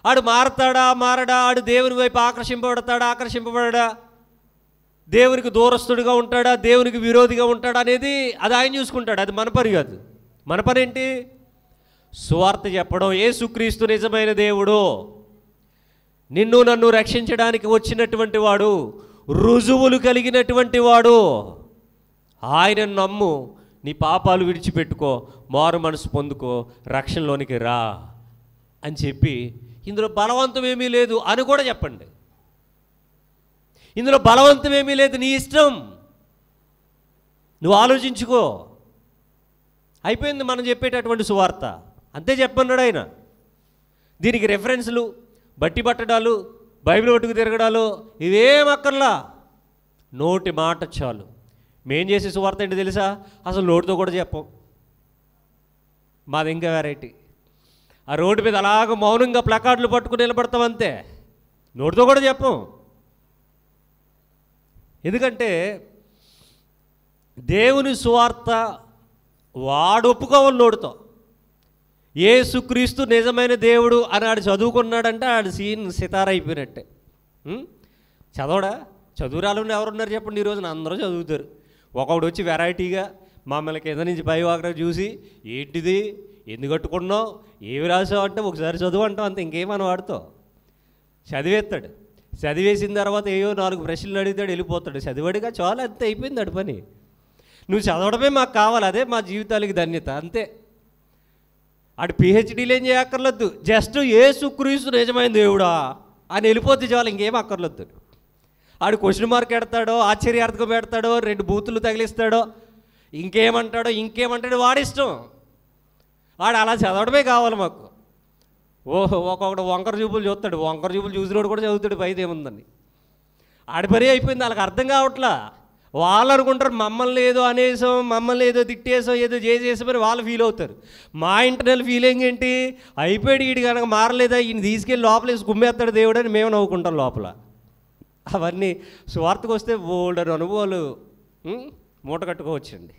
ఆడు మారతాడా మారడా, ఆడు దేవుని వైపు ఆకర్షింపబడడా, దేవునికి దూరస్తుడిగా ఉంటాడా, దేవునికి విరోధిగా ఉంటాడా అనేది అది ఆయన చూసుకుంటాడు. అది మన పని కాదు. మన పని ఏంటి? సువార్త చెప్పడం. యేసుక్రీస్తు నిజమైన దేవుడు, నిన్ను నన్ను రక్షించడానికి వచ్చినటువంటి వాడు, రుజువులు కలిగినటువంటి వాడు. ఆయన నమ్ము, నీ పాపాలు విడిచిపెట్టుకో, మారు మనసు పొందుకో, రక్షణలోనికి రా అని చెప్పి, ఇందులో బలవంతం ఏమీ లేదు అని కూడా చెప్పండి. ఇందులో బలవంతం ఏమీ లేదు, నీ ఇష్టం, నువ్వు ఆలోచించుకో. అయిపోయింది మనం చెప్పేటటువంటి సువార్త. అంతే చెప్పన్నాడు ఆయన. దీనికి రెఫరెన్స్లు, బట్టి పట్టడాలు, బైబిల్ పట్టుకు తిరగడాలు ఇవేం అక్కర్లా. నోటి మాట చాలు. మేం చేసే సువార్త ఏంటి తెలుసా? అసలు నోటితో కూడా చెప్పం. మాది ఇంకా వెరైటీ. ఆ రోడ్డు మీద అలాగ మౌనంగా ప్లకార్డులు పట్టుకుని నిలబడతాం అంతే. నోటితో కూడా చెప్పం. ఎందుకంటే దేవుని సువార్త వాడు ఒప్పుకోవాలి నోడుతో. యేసుక్రీస్తు నిజమైన దేవుడు అని ఆడు చదువుకున్నాడంటే ఆడు సీన్ సితార అయిపోయినట్టే. చదవడా? చదువురాలు ఎవరున్నారు చెప్పండి? ఈ రోజున అందరూ చదువుతారు. ఒకడు వచ్చి వెరైటీగా మమ్మల్ని కింద నుంచి పై వాకర చూసి, ఏంటిది, ఎందుకు కట్టుకున్నావు, ఏమి రాసావు అంటే ఒకసారి చదువు అంటాం అంతే. ఇంకేమని వాడుతావు? చదివేస్తాడు. చదివేసిన తర్వాత ఏయో 4 ప్రశ్నలు అడుగుతాడు, వెళ్ళిపోతాడు. చదివాడుగా చాలా, అంతే, అయిపోయింది ఆడి పని. నువ్వు చదవడమే మాకు కావాలి, అదే మా జీవితాలకి ధన్యత, అంతే. ఆడు పిహెచ్డీలు ఏం చేయక్కర్లేదు, జస్ట్ యేసుక్రీస్తు నిజమైన దేవుడా అని వెళ్ళిపోతే చాలు, ఇంకేం అక్కర్లేదు. ఆడు క్వశ్చన్ మార్క్ పెడతాడో, ఆశ్చర్యార్థకం పెడతాడో, 2 బూతులు తగిలిస్తాడో, ఇంకేమంటాడో వాడిష్టం. ఆడు అలా చదవడమే కావాలి మాకు. ఓహో, ఒక్కొక్కడు వంకర చూపులు చూస్తాడు. వంకర చూపులు చూసినోడు కూడా చదువుతాడు పైది ఏముందని. ఆడి పని అయిపోయింది. వాళ్ళకి అర్థం కావట్లా. వాళ్ళు అనుకుంటారు మమ్మల్ని ఏదో అనేసాం, మమ్మల్ని ఏదో తిట్టేసాం, ఏదో చేసేసామని వాళ్ళు ఫీల్ అవుతారు. మా ఇంటర్నల్ ఫీలింగ్ ఏంటి? అయిపోయాడు, వీడు కనుక మారలేదా, ఈయన తీసుకెళ్ళి లోపలేసి గుమ్మేస్తాడు దేవుడు అని మేము నవ్వుకుంటాం లోపల. అవన్నీ స్వార్థకు వస్తే బోల్డర్ అనుభవాలు మూట కట్టుకోవచ్చండి.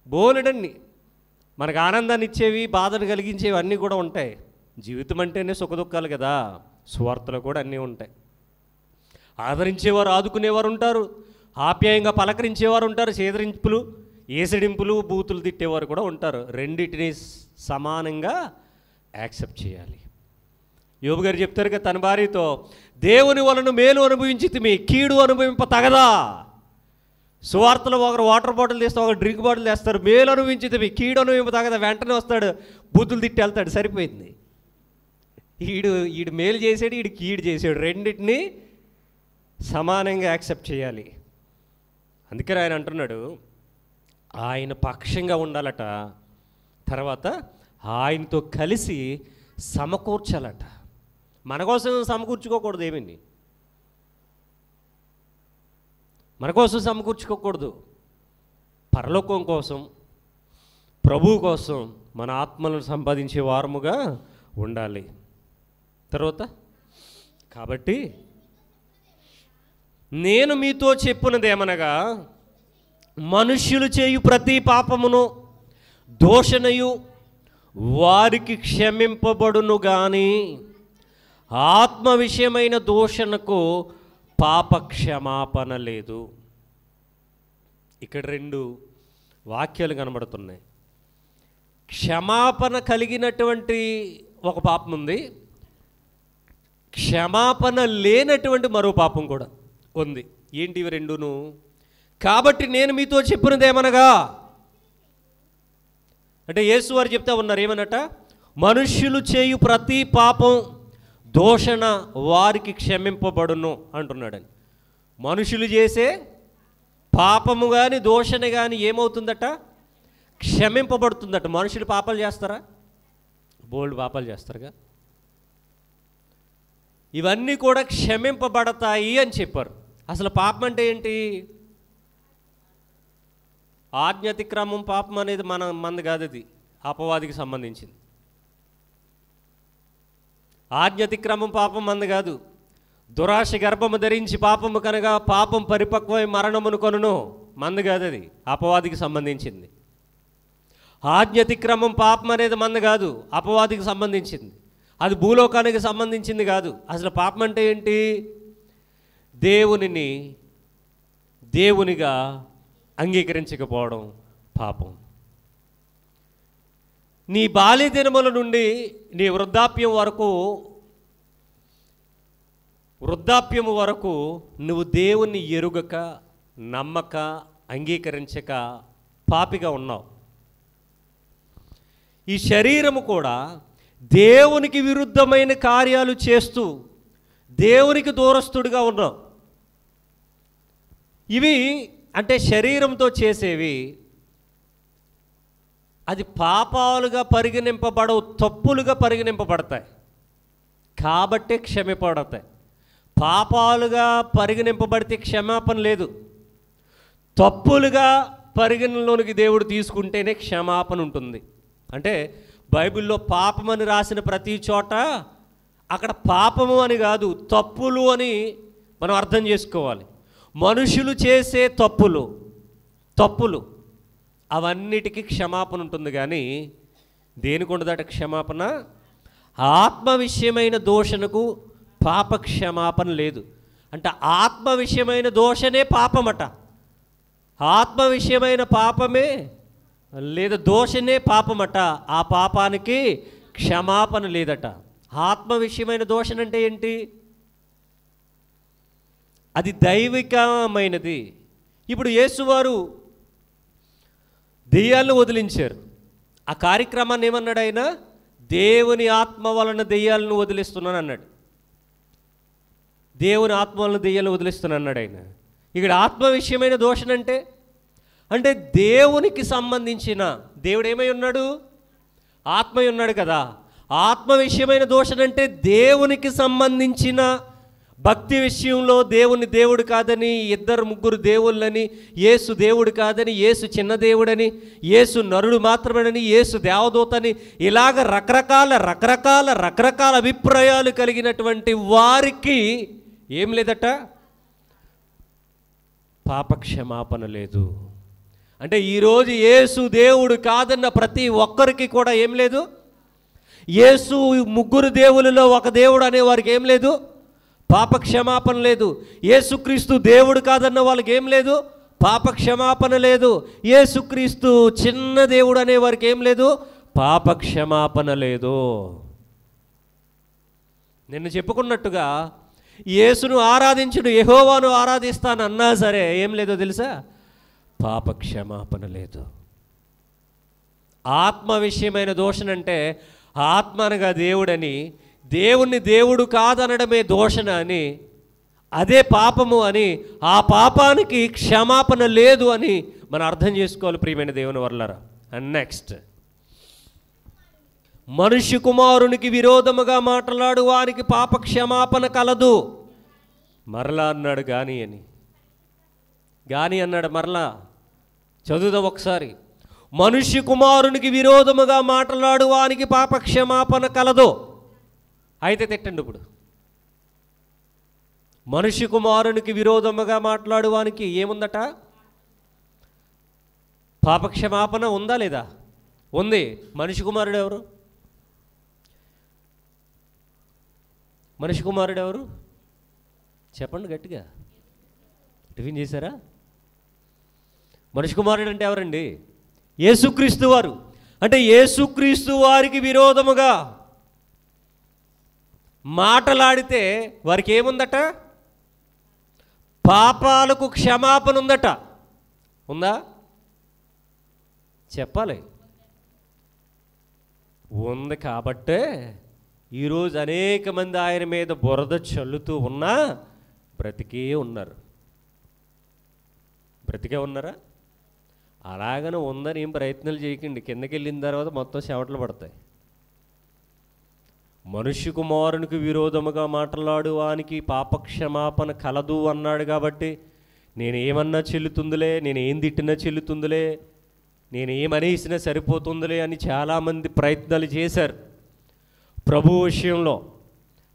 బోలెడన్ని మనకు ఆనందాన్ని ఇచ్చేవి, బాధను కలిగించేవి అన్నీ కూడా ఉంటాయి. జీవితం అంటేనే సుఖదుఖాలు కదా. స్వార్థలో కూడా అన్నీ ఉంటాయి. ఆదరించేవారు, ఆదుకునేవారు ఉంటారు, ఆప్యాయంగా పలకరించేవారు ఉంటారు, చేదరింపులు, ఏసడింపులు, బూతులు తిట్టేవారు కూడా ఉంటారు. రెండింటినీ సమానంగా యాక్సెప్ట్ చేయాలి. యోబు గారు చెప్తారు కదా తన భార్యతో, దేవుని వలన మేలు అనుభవించితిమి, కీడు అనుభవింప తగదా. సువార్తలో ఒకరు వాటర్ బాటిల్ తెస్తారు, ఒకరు డ్రింక్ బాటిల్ తెస్తారు. మేలు అనుభవించితిమి, కీడు అనుభవింప తగదా. వెంటనే వస్తాడు, బూతులు తిట్టి వెళ్తాడు, సరిపోయింది. ఈడు మేలు చేసాడు, ఈడు కీడు చేసాడు. రెండింటినీ సమానంగా యాక్సెప్ట్ చేయాలి. అందుకని ఆయన అంటున్నాడు, ఆయన పక్షంగా ఉండాలట, తర్వాత ఆయనతో కలిసి సమకూర్చాలట. మన కోసం సమకూర్చుకోకూడదు, ఏమిటి మన కోసం సమకూర్చుకోకూడదు. పరలోకం కోసం, ప్రభువు కోసం మన ఆత్మలను సంపాదించే వారముగా ఉండాలి. తర్వాత కాబట్టి నేను మీతో చెప్పున్నదేమనగా, మనుష్యులు చేయు ప్రతి పాపమును దోషణయు వారికి క్షమింపబడును గాని ఆత్మ విషయమైన దోషణకు పాప క్షమాపణ లేదు. ఇక్కడ 2 వాక్యాలు కనబడుతున్నాయి. క్షమాపణ కలిగినటువంటి ఒక పాపం ఉంది, క్షమాపణ లేనటువంటి మరో పాపం కూడా ఉంది. ఏంటి ఇవి రెండును? కాబట్టి నేను మీతో చెప్పినదేమనగా, అంటే యేసు వారు చెప్తా ఉన్నారు ఏమన్నట, మనుష్యులు చేయు ప్రతి పాపం దోషణ వారికి క్షమింపబడును అంటున్నాడని. మనుషులు చేసే పాపము కానీ దోషణ కానీ ఏమవుతుందట? క్షమింపబడుతుందట. మనుషులు పాపాలు చేస్తారా? బోల్డ్ పాపాలు చేస్తారుగా. ఇవన్నీ కూడా క్షమింపబడతాయి అని చెప్పారు. అసలు పాపం అంటే ఏంటి? ఆజ్ఞాతిక్రమం పాపం అనేది మనది కాదు, అది అపవాదికి సంబంధించింది. ఆజ్ఞాతిక్రమం పాపం మంది కాదు. దురాశ గర్భము ధరించి పాపము కనుక పాపం పరిపక్వై మరణమును కొనును మంది కాదు, అది అపవాదికి సంబంధించింది. ఆజ్ఞాతిక్రమం పాపం అనేది మంది కాదు, అపవాదికి సంబంధించింది. అది భూలోకానికి సంబంధించింది కాదు. అసలు పాపం అంటే ఏంటి? దేవునిగా అంగీకరించకపోవడం పాపం. నీ బాల్య దినముల నుండి నీ వృద్ధాప్యము వరకు నువ్వు దేవుణ్ణి ఎరుగక, నమ్మక, అంగీకరించక పాపిగా ఉన్నావు. ఈ శరీరము కూడా దేవునికి విరుద్ధమైన కార్యాలు చేస్తూ దేవునికి దూరస్తుడిగా ఉన్నావు. ఇవి అంటే శరీరంతో చేసేవి అది పాపాలుగా పరిగణింపబడవు, తప్పులుగా పరిగణింపబడతాయి. కాబట్టే క్షమింపబడతాయి. పాపాలుగా పరిగణింపబడితే క్షమాపణ లేదు. తప్పులుగా పరిగణనలోనికి దేవుడు తీసుకుంటేనే క్షమాపణ ఉంటుంది. అంటే బైబిల్లో పాపమని రాసిన ప్రతి చోట అక్కడ పాపము అని కాదు, తప్పులు అని మనం అర్థం చేసుకోవాలి. మనుషులు చేసే తప్పులు అవన్నిటికీ క్షమాపణ ఉంటుంది. కానీ దేనికి ఉండదట క్షమాపణ? ఆత్మ విషయమైన దోషణకు పాప క్షమాపణ లేదు. అంటే ఆత్మ విషయమైన దోషనే పాపమట. ఆత్మ విషయమైన పాపమే లేదా దోషనే పాపమట. ఆ పాపానికి క్షమాపణ లేదట. ఆత్మ విషయమైన దోషణ అంటే ఏంటి? అది దైవికమైనది. ఇప్పుడు యేసువారు దెయ్యాలను వదిలించారు. ఆ కార్యక్రమాన్ని ఏమన్నాడు ఆయన? దేవుని ఆత్మ వలన దెయ్యాలను వదిలిస్తున్నాను అన్నాడు. దేవుని ఆత్మ వలన దెయ్యాలను వదిలిస్తున్నాను అన్నాడు ఆయన. ఇక్కడ ఆత్మ విషయమైన దోషణ అంటే దేవునికి సంబంధించిన, దేవుడు ఏమై ఉన్నాడు? ఆత్మై ఉన్నాడు కదా. ఆత్మ విషయమైన దోషణ అంటే దేవునికి సంబంధించిన భక్తి విషయంలో దేవుని దేవుడు కాదని, ఇద్దరు ముగ్గురు దేవుళ్ళని, యేసు దేవుడు కాదని, యేసు చిన్న దేవుడని, యేసు నరుడు మాత్రమేనని, యేసు దేవదూతని, ఇలాగ రకరకాల అభిప్రాయాలు కలిగినటువంటి వారికి ఏం లేదట? పాపక్షమాపణ లేదు. అంటే ఈరోజు యేసు దేవుడు కాదన్న ప్రతి ఒక్కరికి కూడా ఏం లేదు? యేసు ముగ్గురు దేవులలో ఒక దేవుడు అనే వారికి ఏం లేదు? పాపక్షమాపణ లేదు. యేసుక్రీస్తు దేవుడు కాదన్న వాళ్ళకి ఏం లేదు? పాపక్షమాపణ లేదు. యేసుక్రీస్తు చిన్న దేవుడు అనే వారికి ఏం లేదు? పాపక్షమాపణ లేదు. నిన్న చెప్పుకున్నట్టుగా యేసును ఆరాధించుడు, యెహోవాను ఆరాధిస్తాను అన్నా సరే ఏం లేదో తెలుసా? పాపక్షమాపణ లేదు. ఆత్మ విషయమైన దోషణ అంటే ఆత్మ అనగా దేవుడని, దేవుణ్ణి దేవుడు కాదనడమే దోషణ అని, అదే పాపము అని, ఆ పాపానికి క్షమాపణ లేదు అని మనం అర్థం చేసుకోవాలి ప్రియమైన దేవుని వర్లారా. అండ్ నెక్స్ట్, మనుష్య కుమారునికి విరోధముగా మాట్లాడు వారికి పాప క్షమాపణ కలదు. మరలా అన్నాడు గాని అన్నాడు. మరలా చదువుదాం ఒకసారి. మనుష్య కుమారునికి విరోధముగా మాట్లాడు వానికి పాప క్షమాపణ కలదు. అయితే తిట్టండి. ఇప్పుడు మనుష్య కుమారునికి విరోధముగా మాట్లాడు వానికి ఏముందట? పాపక్షమాపణ ఉందా లేదా? ఉంది. మనిషి కుమారుడు ఎవరు? మనిషి కుమారుడు ఎవరు? చెప్పండి గట్టిగా. టిఫిన్ చేశారా? మనిషి కుమారుడు అంటే ఎవరండి? యేసుక్రీస్తు వారు. అంటే యేసుక్రీస్తు వారికి విరోధముగా మాటలాడితే వారికి ఏముందట? పాపాలకు క్షమాపణ ఉందట. ఉందా? చెప్పాలి. ఉంది. కాబట్టే ఈరోజు అనేక మంది ఆయన మీద బురద చల్లుతూ ఉన్నా బ్రతికే ఉన్నారు. బ్రతికే ఉన్నారా? అలాగనే ఉందని ఏం ప్రయత్నాలు చేయకండి. కిందకి వెళ్ళిన తర్వాత మొత్తం చెమటలు పడతాయి. మనుష్య కుమారునికి విరోధముగా మాట్లాడు వానికి పాపక్షమాపణ కలదు అన్నాడు కాబట్టి నేనేమన్నా చెల్లుతుందిలే, నేనేం తిట్టినా చెల్లుతుందిలే, నేనేమనేసినా సరిపోతుందిలే అని చాలామంది ప్రయత్నాలు చేశారు. ప్రభు విషయంలో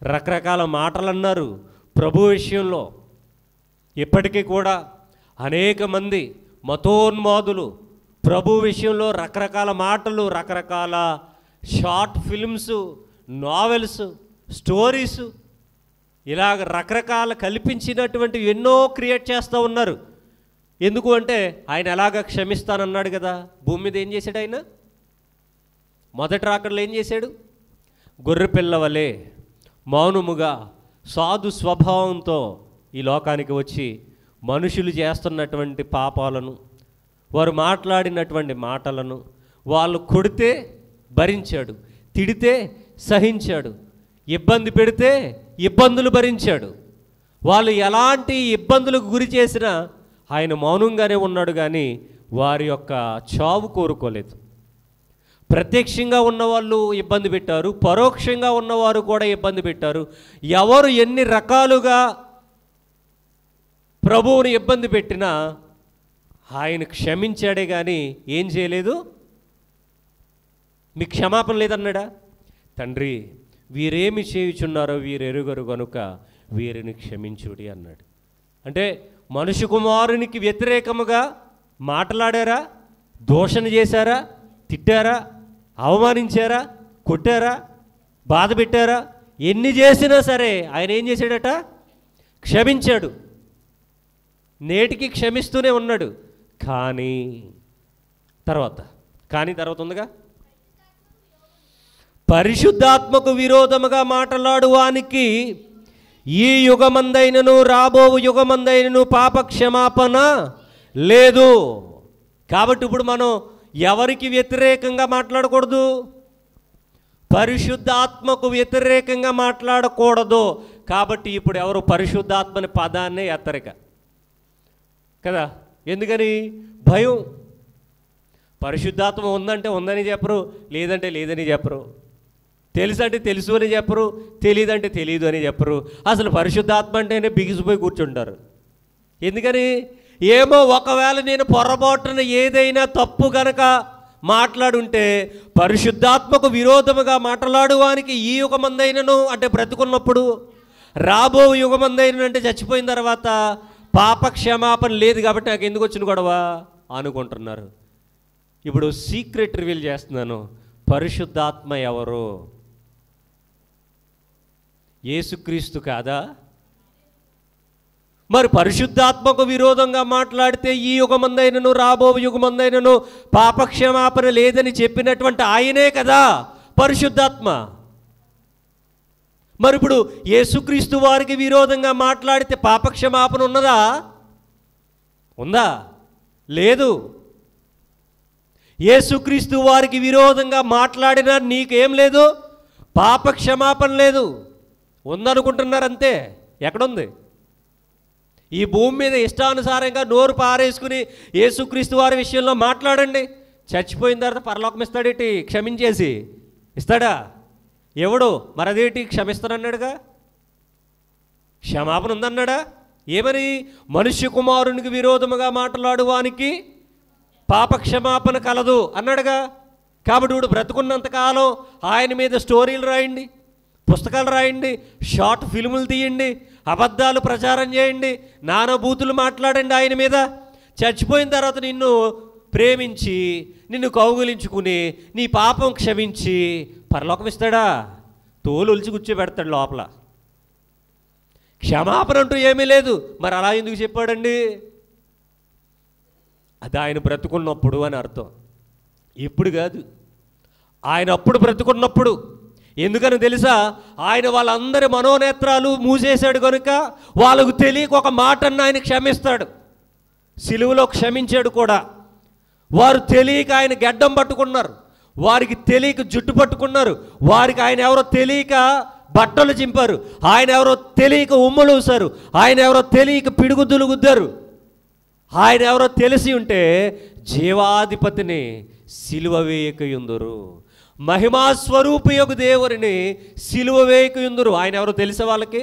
రకరకాల మాటలు అన్నారు. ప్రభు విషయంలో ఇప్పటికీ కూడా అనేక మంది మతోన్మాదులు ప్రభు విషయంలో రకరకాల మాటలు, రకరకాల షార్ట్ ఫిల్మ్స్, నావెల్స్, స్టోరీస్, ఇలాగ రకరకాల కల్పించినటువంటి ఎన్నో క్రియేట్ చేస్తూ ఉన్నారు. ఎందుకు అంటే ఆయన ఎలాగ క్షమిస్తానన్నాడు కదా. భూమి మీద ఏం చేశాడు ఆయన? మొదటి రాకడలో ఏం చేశాడు? గొర్రె పిల్ల వలె మౌనముగా సాధు స్వభావంతో ఈ లోకానికి వచ్చి మనుషులు చేస్తున్నటువంటి పాపాలను, వారు మాట్లాడినటువంటి మాటలను, వాళ్ళు కొడితే భరించాడు, తిడితే సహించాడు, ఇబ్బంది పెడితే ఇబ్బందులు భరించాడు. వాళ్ళు ఎలాంటి ఇబ్బందులకు గురి చేసినా ఆయన మౌనంగానే ఉన్నాడు, కానీ వారి యొక్క చావు కోరుకోలేదు. ప్రత్యక్షంగా ఉన్నవాళ్ళు ఇబ్బంది పెట్టారు, పరోక్షంగా ఉన్నవారు కూడా ఇబ్బంది పెట్టారు. ఎవరు ఎన్ని రకాలుగా ప్రభువుని ఇబ్బంది పెట్టినా ఆయన క్షమించాడే కానీ ఏం చేయలేదు. మీకు క్షమాపణ లేదన్నాడా? తండ్రి వీరేమి చేయుచున్నారో వీరెరుగరు గనుక వీరిని క్షమించుడి అన్నాడు. అంటే మనుష్య కుమారునికి వ్యతిరేకముగా మాట్లాడారా, దూషణ చేశారా, తిట్టారా, అవమానించారా, కొట్టారా, బాధ పెట్టారా, ఎన్ని చేసినా సరే ఆయన ఏం చేశాడట? క్షమించాడు. నేటికి క్షమిస్తూనే ఉన్నాడు. కానీ తర్వాత ఉందిగా, పరిశుద్ధాత్మకు విరోధముగా మాట్లాడు వానికి ఈ యుగమందైనను రాబో యుగమందైనను పాప క్షమాపణ లేదు. కాబట్టి ఇప్పుడు మనం ఎవరికి వ్యతిరేకంగా మాట్లాడకూడదు? పరిశుద్ధాత్మకు వ్యతిరేకంగా మాట్లాడకూడదు. కాబట్టి ఇప్పుడు ఎవరు పరిశుద్ధాత్మని పదాన్నే ఎత్తరిక కదా. ఎందుకని? భయం. పరిశుద్ధాత్మ ఉందంటే ఉందని చెప్పరు, లేదంటే లేదని చెప్పరు, తెలుసు అంటే తెలుసు అని చెప్పరు, తెలియదంటే తెలియదు అని చెప్పరు. అసలు పరిశుద్ధాత్మ అంటేనే బిగిసిపోయి కూర్చుంటారు. ఎందుకని? ఏమో ఒకవేళ నేను పొరపాటున ఏదైనా తప్పు గనక మాట్లాడుంటే పరిశుద్ధాత్మకు విరోధముగా మాట్లాడు వానికి ఈ యుగమందైనను అంటే బ్రతుకున్నప్పుడు, రాబో యుగమందైనను అంటే చచ్చిపోయిన తర్వాత పాప క్షమాపణ లేదు కాబట్టి నాకు ఎందుకు వచ్చిన గొడవ అనుకుంటున్నారు. ఇప్పుడు సీక్రెట్ రివీల్ చేస్తున్నాను. పరిశుద్ధాత్మ ఎవరు? యేసుక్రీస్తు కాదా? మరి పరిశుద్ధాత్మకు విరోధంగా మాట్లాడితే ఈ యుగమందైనను రాబో యుగమందైనను పాపక్షమాపణ లేదని చెప్పినటువంటి ఆయనే కదా పరిశుద్ధాత్మ. మరి ఇప్పుడు యేసుక్రీస్తు వారికి విరోధంగా మాట్లాడితే పాపక్షమాపణ ఉన్నదా? ఉందా? లేదు. యేసుక్రీస్తు వారికి విరోధంగా మాట్లాడినా నీకేం లేదు, పాపక్షమాపణ లేదు. ఉందనుకుంటున్నారు అంతే. ఎక్కడుంది? ఈ భూమి మీద ఇష్టానుసారంగా నోరు పారేసుకుని యేసుక్రీస్తు వారి విషయంలో మాట్లాడండి. చచ్చిపోయిన తర్వాత పరలోకం ఇస్తాడేటి? క్షమించేసి ఇస్తాడా? ఎవడు? మరదేటి క్షమిస్తానన్నాడుగా. క్షమాపణ ఉందన్నాడా? ఏమని? మనుష్య కుమారునికి విరోధముగా మాట్లాడు వానికి పాపక్షమాపణ కలదు అన్నాడుగా. కాబట్టి ఇప్పుడు బ్రతుకున్నంతకాలం ఆయన మీద స్టోరీలు రాయండి, పుస్తకాలు రాయండి, షార్ట్ ఫిల్ములు తీయండి, అబద్ధాలు ప్రచారం చేయండి, నానబూతులు మాట్లాడండి ఆయన మీద. చచ్చిపోయిన తర్వాత నిన్ను ప్రేమించి నిన్ను కౌగులించుకుని నీ పాపం క్షమించి పరలోకం ఇస్తాడా? తోలు ఒలిచి కూర్చోబెడతాడు లోపల. క్షమాపణ అంటూ ఏమీ లేదు. మరి అలా ఎందుకు చెప్పాడండి? అది ఆయన బ్రతుకున్నప్పుడు అని అర్థం. ఇప్పుడు కాదు, ఆయన అప్పుడు బ్రతుకున్నప్పుడు. ఎందుకని తెలుసా? ఆయన వాళ్ళందరి మనోనేత్రాలు మూసేశాడు కనుక వాళ్ళకు తెలియక ఒక మాటను ఆయన క్షమిస్తాడు. సిలువలో క్షమించాడు కూడా. వారు తెలియక ఆయన గెడ్డం పట్టుకున్నారు, వారికి తెలియక జుట్టు పట్టుకున్నారు, వారికి ఆయన ఎవరో తెలియక బట్టలు చింపారు, ఆయన ఎవరో తెలియక ఉమ్మలూసారు, ఆయన ఎవరో తెలియక పిడుగుద్దులు గుద్దారు. ఆయన ఎవరో తెలిసి ఉంటే జీవాధిపతిని సిలువ వేయకయుందురు, మహిమాస్వరూపియగు దేవుడిని సిలువ వేయకయుందురు. ఆయన ఎవరో తెలిసే వాళ్ళకి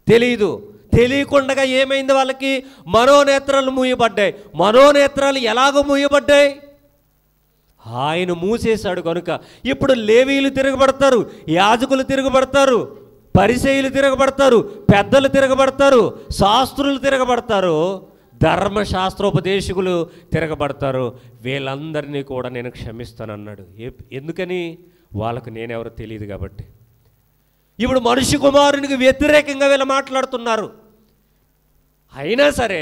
తెలియదు. తెలియకుండా ఏమైంది వాళ్ళకి? మనోనేత్రాలు మూయబడ్డాయి. మనోనేత్రాలు ఎలాగో మూయబడ్డాయి? ఆయన మూసేశాడు కనుక ఇప్పుడు లేవీయులు తిరగబడతారు, యాజకులు తిరగబడతారు, పరిసయ్యులు తిరగబడతారు, పెద్దలు తిరగబడతారు, శాస్త్రులు తిరగబడతారు, ధర్మశాస్త్రోపదేశకులు తిరగబడతారు. వీళ్ళందరినీ కూడా నేను క్షమిస్తానన్నాడు. ఎందుకని? వాళ్ళకు నేనెవరో తెలియదు కాబట్టి. ఇప్పుడు మనిషి కుమారునికి వ్యతిరేకంగా వీళ్ళు మాట్లాడుతున్నారు. అయినా సరే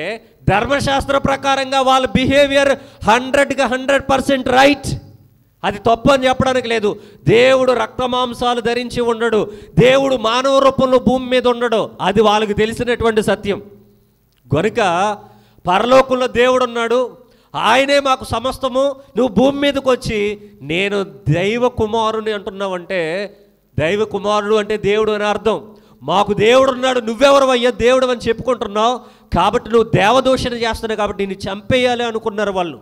ధర్మశాస్త్ర ప్రకారంగా వాళ్ళ బిహేవియర్ 100% రైట్. అది తప్పు అని చెప్పడానికి లేదు. దేవుడు రక్తమాంసాలు ధరించి ఉండడు, దేవుడు మానవ రూపంలో భూమి మీద ఉండడు. అది వాళ్ళకి తెలిసినటువంటి సత్యం. గనుక పరలోకంలో దేవుడు ఉన్నాడు, ఆయనే మాకు సమస్తము. నువ్వు భూమి మీదకి వచ్చి నేను దైవ కుమారుని అంటున్నావంటే, దైవ కుమారుడు అంటే దేవుడు అని అర్థం. మాకు దేవుడు ఉన్నాడు, నువ్వెవరు అయ్యా దేవుడు అని చెప్పుకుంటున్నావు, కాబట్టి నువ్వు దేవదూషణ చేస్తున్నావు, కాబట్టి నిన్ను చంపేయాలి అనుకున్నారు వాళ్ళు.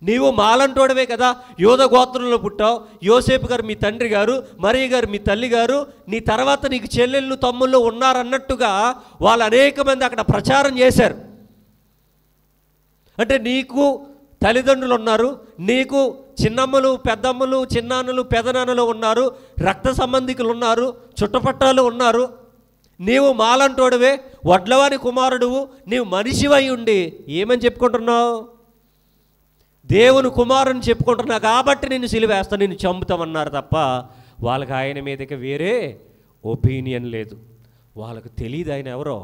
నీవు మాలంటోడవే కదా, యోధ గోత్రంలో పుట్టావు, యోసేపు గారు మీ తండ్రి గారు, మరియ గారు మీ తల్లి గారు, నీ తర్వాత నీకు చెల్లెళ్ళు తమ్ముళ్ళు ఉన్నారన్నట్టుగా వాళ్ళు అనేక మంది అక్కడ ప్రచారం చేశారు. అంటే నీకు తల్లిదండ్రులు ఉన్నారు, నీకు చిన్నమ్మలు పెద్దమ్మలు చిన్నాన్నలు పెదనాన్నలు ఉన్నారు, రక్త సంబంధికులు ఉన్నారు, చుట్టపట్టాలు ఉన్నారు. నీవు మాలంటోడువే, వడ్లవాని కుమారుడువు, నీవు మనిషివై ఉండి ఏమని చెప్పుకుంటున్నావు? దేవుని కుమారుని చెప్పుకుంటున్నావు కాబట్టి నిన్ను సిలువేస్తాను, నిన్ను చంపుతామన్నారు తప్ప వాళ్ళకి ఆయన మీదకి వేరే ఒపీనియన్ లేదు. వాళ్ళకు తెలియదు ఆయన ఎవరో,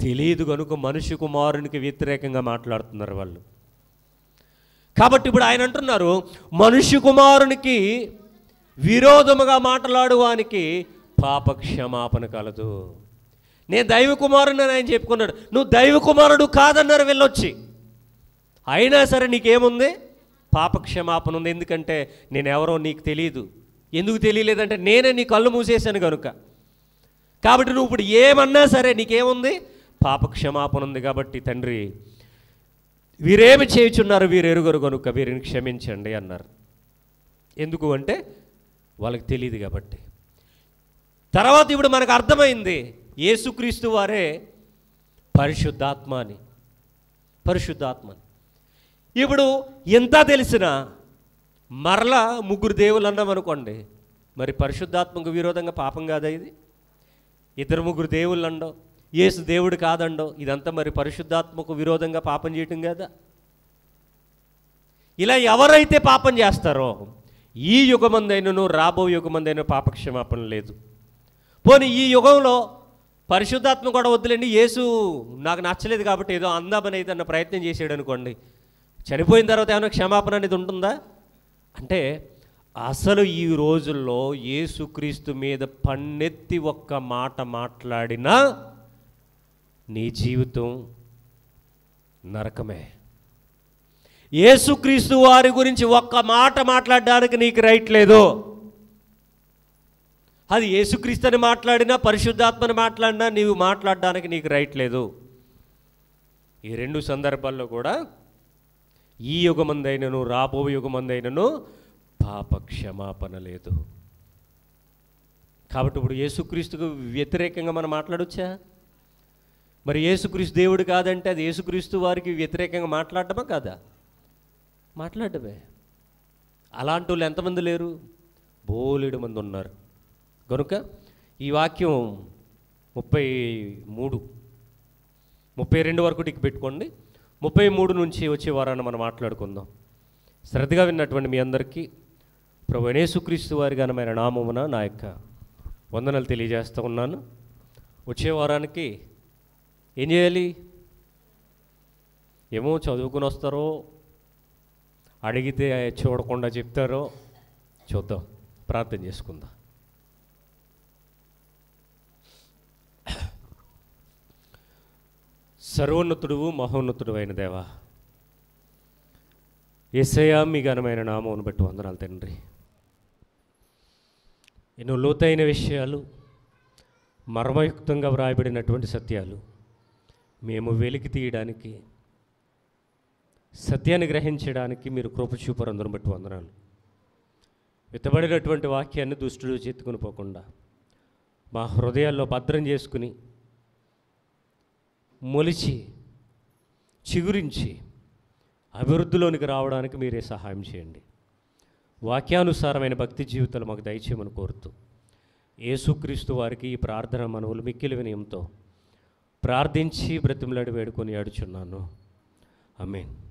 తెలియదు కనుక మనిషి కుమారునికి వ్యతిరేకంగా మాట్లాడుతున్నారు వాళ్ళు. కాబట్టి ఇప్పుడు ఆయన అంటున్నారు, మనిషి కుమారునికి విరోధముగా మాట్లాడువానికి పాప క్షమాపణ కలదు. నేను దైవ కుమారుని అని ఆయన చెప్పుకున్నాడు, నువ్వు దైవ కుమారుడు కాదన్నారు వెళ్ళొచ్చి. అయినా సరే నీకేముంది? పాప క్షమాపణ ఉంది. ఎందుకంటే నేను ఎవరో నీకు తెలియదు. ఎందుకు తెలియలేదంటే నేనే నీ కళ్ళు మూసేశాను కనుక. కాబట్టి నువ్వు ఇప్పుడు ఏమన్నా సరే నీకేముంది? పాప క్షమాపణ ఉంది. కాబట్టి తండ్రి, వీరేమి చేయుచున్నారు వీరు ఎరుగరు కనుక వీరిని క్షమించండి అన్నారు. ఎందుకు అంటే వాళ్ళకి తెలియదు కాబట్టి. తర్వాత ఇప్పుడు మనకు అర్థమైంది, యేసుక్రీస్తు వారే పరిశుద్ధాత్మ అని. పరిశుద్ధాత్మని ఇప్పుడు ఎంత తెలిసినా మరలా ముగ్గురు దేవుళ్ళు అన్నాం అనుకోండి, మరి పరిశుద్ధాత్మకు విరోధంగా పాపం కాదా ఇది? ఇద్దరు ముగ్గురు దేవుళ్ళు అండో, యేసు దేవుడు కాదండో, ఇదంతా మరి పరిశుద్ధాత్మకు విరోధంగా పాపం చేయటం కదా? ఇలా ఎవరైతే పాపం చేస్తారో ఈ యుగమందైనను రాబో యుగమందైన పాపక్షమాపణ లేదు. పోనీ ఈ యుగంలో పరిశుద్ధాత్మ కూడా వద్దులేండి, యేసు నాకు నచ్చలేదు కాబట్టి ఏదో అందామని అయితే అన్న ప్రయత్నం చేసాడు అనుకోండి, చనిపోయిన తర్వాత ఏమైనా క్షమాపణ అనేది ఉంటుందా? అంటే అసలు ఈ రోజుల్లో యేసుక్రీస్తు మీద పన్నెత్తి ఒక్క మాట మాట్లాడినా నీ జీవితం నరకమే. యేసుక్రీస్తు వారి గురించి ఒక్క మాట మాట్లాడడానికి నీకు రైట్ లేదు. అది యేసుక్రీస్తుని మాట్లాడినా పరిశుద్ధాత్మని మాట్లాడినా నీవు మాట్లాడడానికి నీకు రైట్ లేదు. ఈ రెండు సందర్భాల్లో కూడా ఈ యుగమందైనను రాబో యుగమందైనను పాప క్షమాపణ లేదు. కాబట్టి ఇప్పుడు యేసుక్రీస్తుకు వ్యతిరేకంగా మనం మాట్లాడొచ్చా? మరి యేసుక్రీస్తు దేవుడు కాదంటే అది యేసుక్రీస్తు వారికి వ్యతిరేకంగా మాట్లాడటమా కాదా? మాట్లాడటమే. అలాంటి వాళ్ళు ఎంతమంది లేరు? బోలెడు మంది ఉన్నారు. కనుక ఈ వాక్యం 32 వరకు టిక్ పెట్టుకోండి. 33 నుంచి వచ్చే వారాన్ని మనం మాట్లాడుకుందాం. శ్రద్ధగా విన్నటువంటి మీ అందరికీ ప్రభువైన యేసుక్రీస్తు వారి ఘనమైన నామమున నా యొక్క వందనాలు తెలియజేస్తూ ఉన్నాను. వచ్చే వారానికి ఏం చేయాలి? ఏమో చదువుకుని వస్తారో, అడిగితే చూడకుండా చెప్తారో చూద్దాం. ప్రార్థన చేసుకుందాం. సర్వోన్నతుడు మహోన్నతుడు అయిన దేవా, యేసయ్యా మీ ఘనమైన నామమును బట్టి వందనాలు తండ్రి. ఎన్నో లోతైన విషయాలు, మర్మయుక్తంగా వ్రాయబడినటువంటి సత్యాలు మేము వెలికి తీయడానికి, సత్యాన్ని గ్రహించడానికి మీరు కృప చూపరందరం బట్టి వందనాలు. విత్తబడినటువంటి వాక్యాన్ని దుష్టుడు చెత్తుకుని పోకుండా మా హృదయాల్లో భద్రం చేసుకుని మొలిచి చిగురించి అభివృద్ధిలోనికి రావడానికి మీరే సహాయం చేయండి. వాక్యానుసారమైన భక్తి జీవితాలు మాకు దయచేయమని కోరుతూ యేసుక్రీస్తు వారికి ఈ ప్రార్థన మనవులు మిక్కిలి వినయంతో ప్రార్థించి బ్రతిమలాడి వేడుకొని ఆడుచున్నాను. ఆమేన్.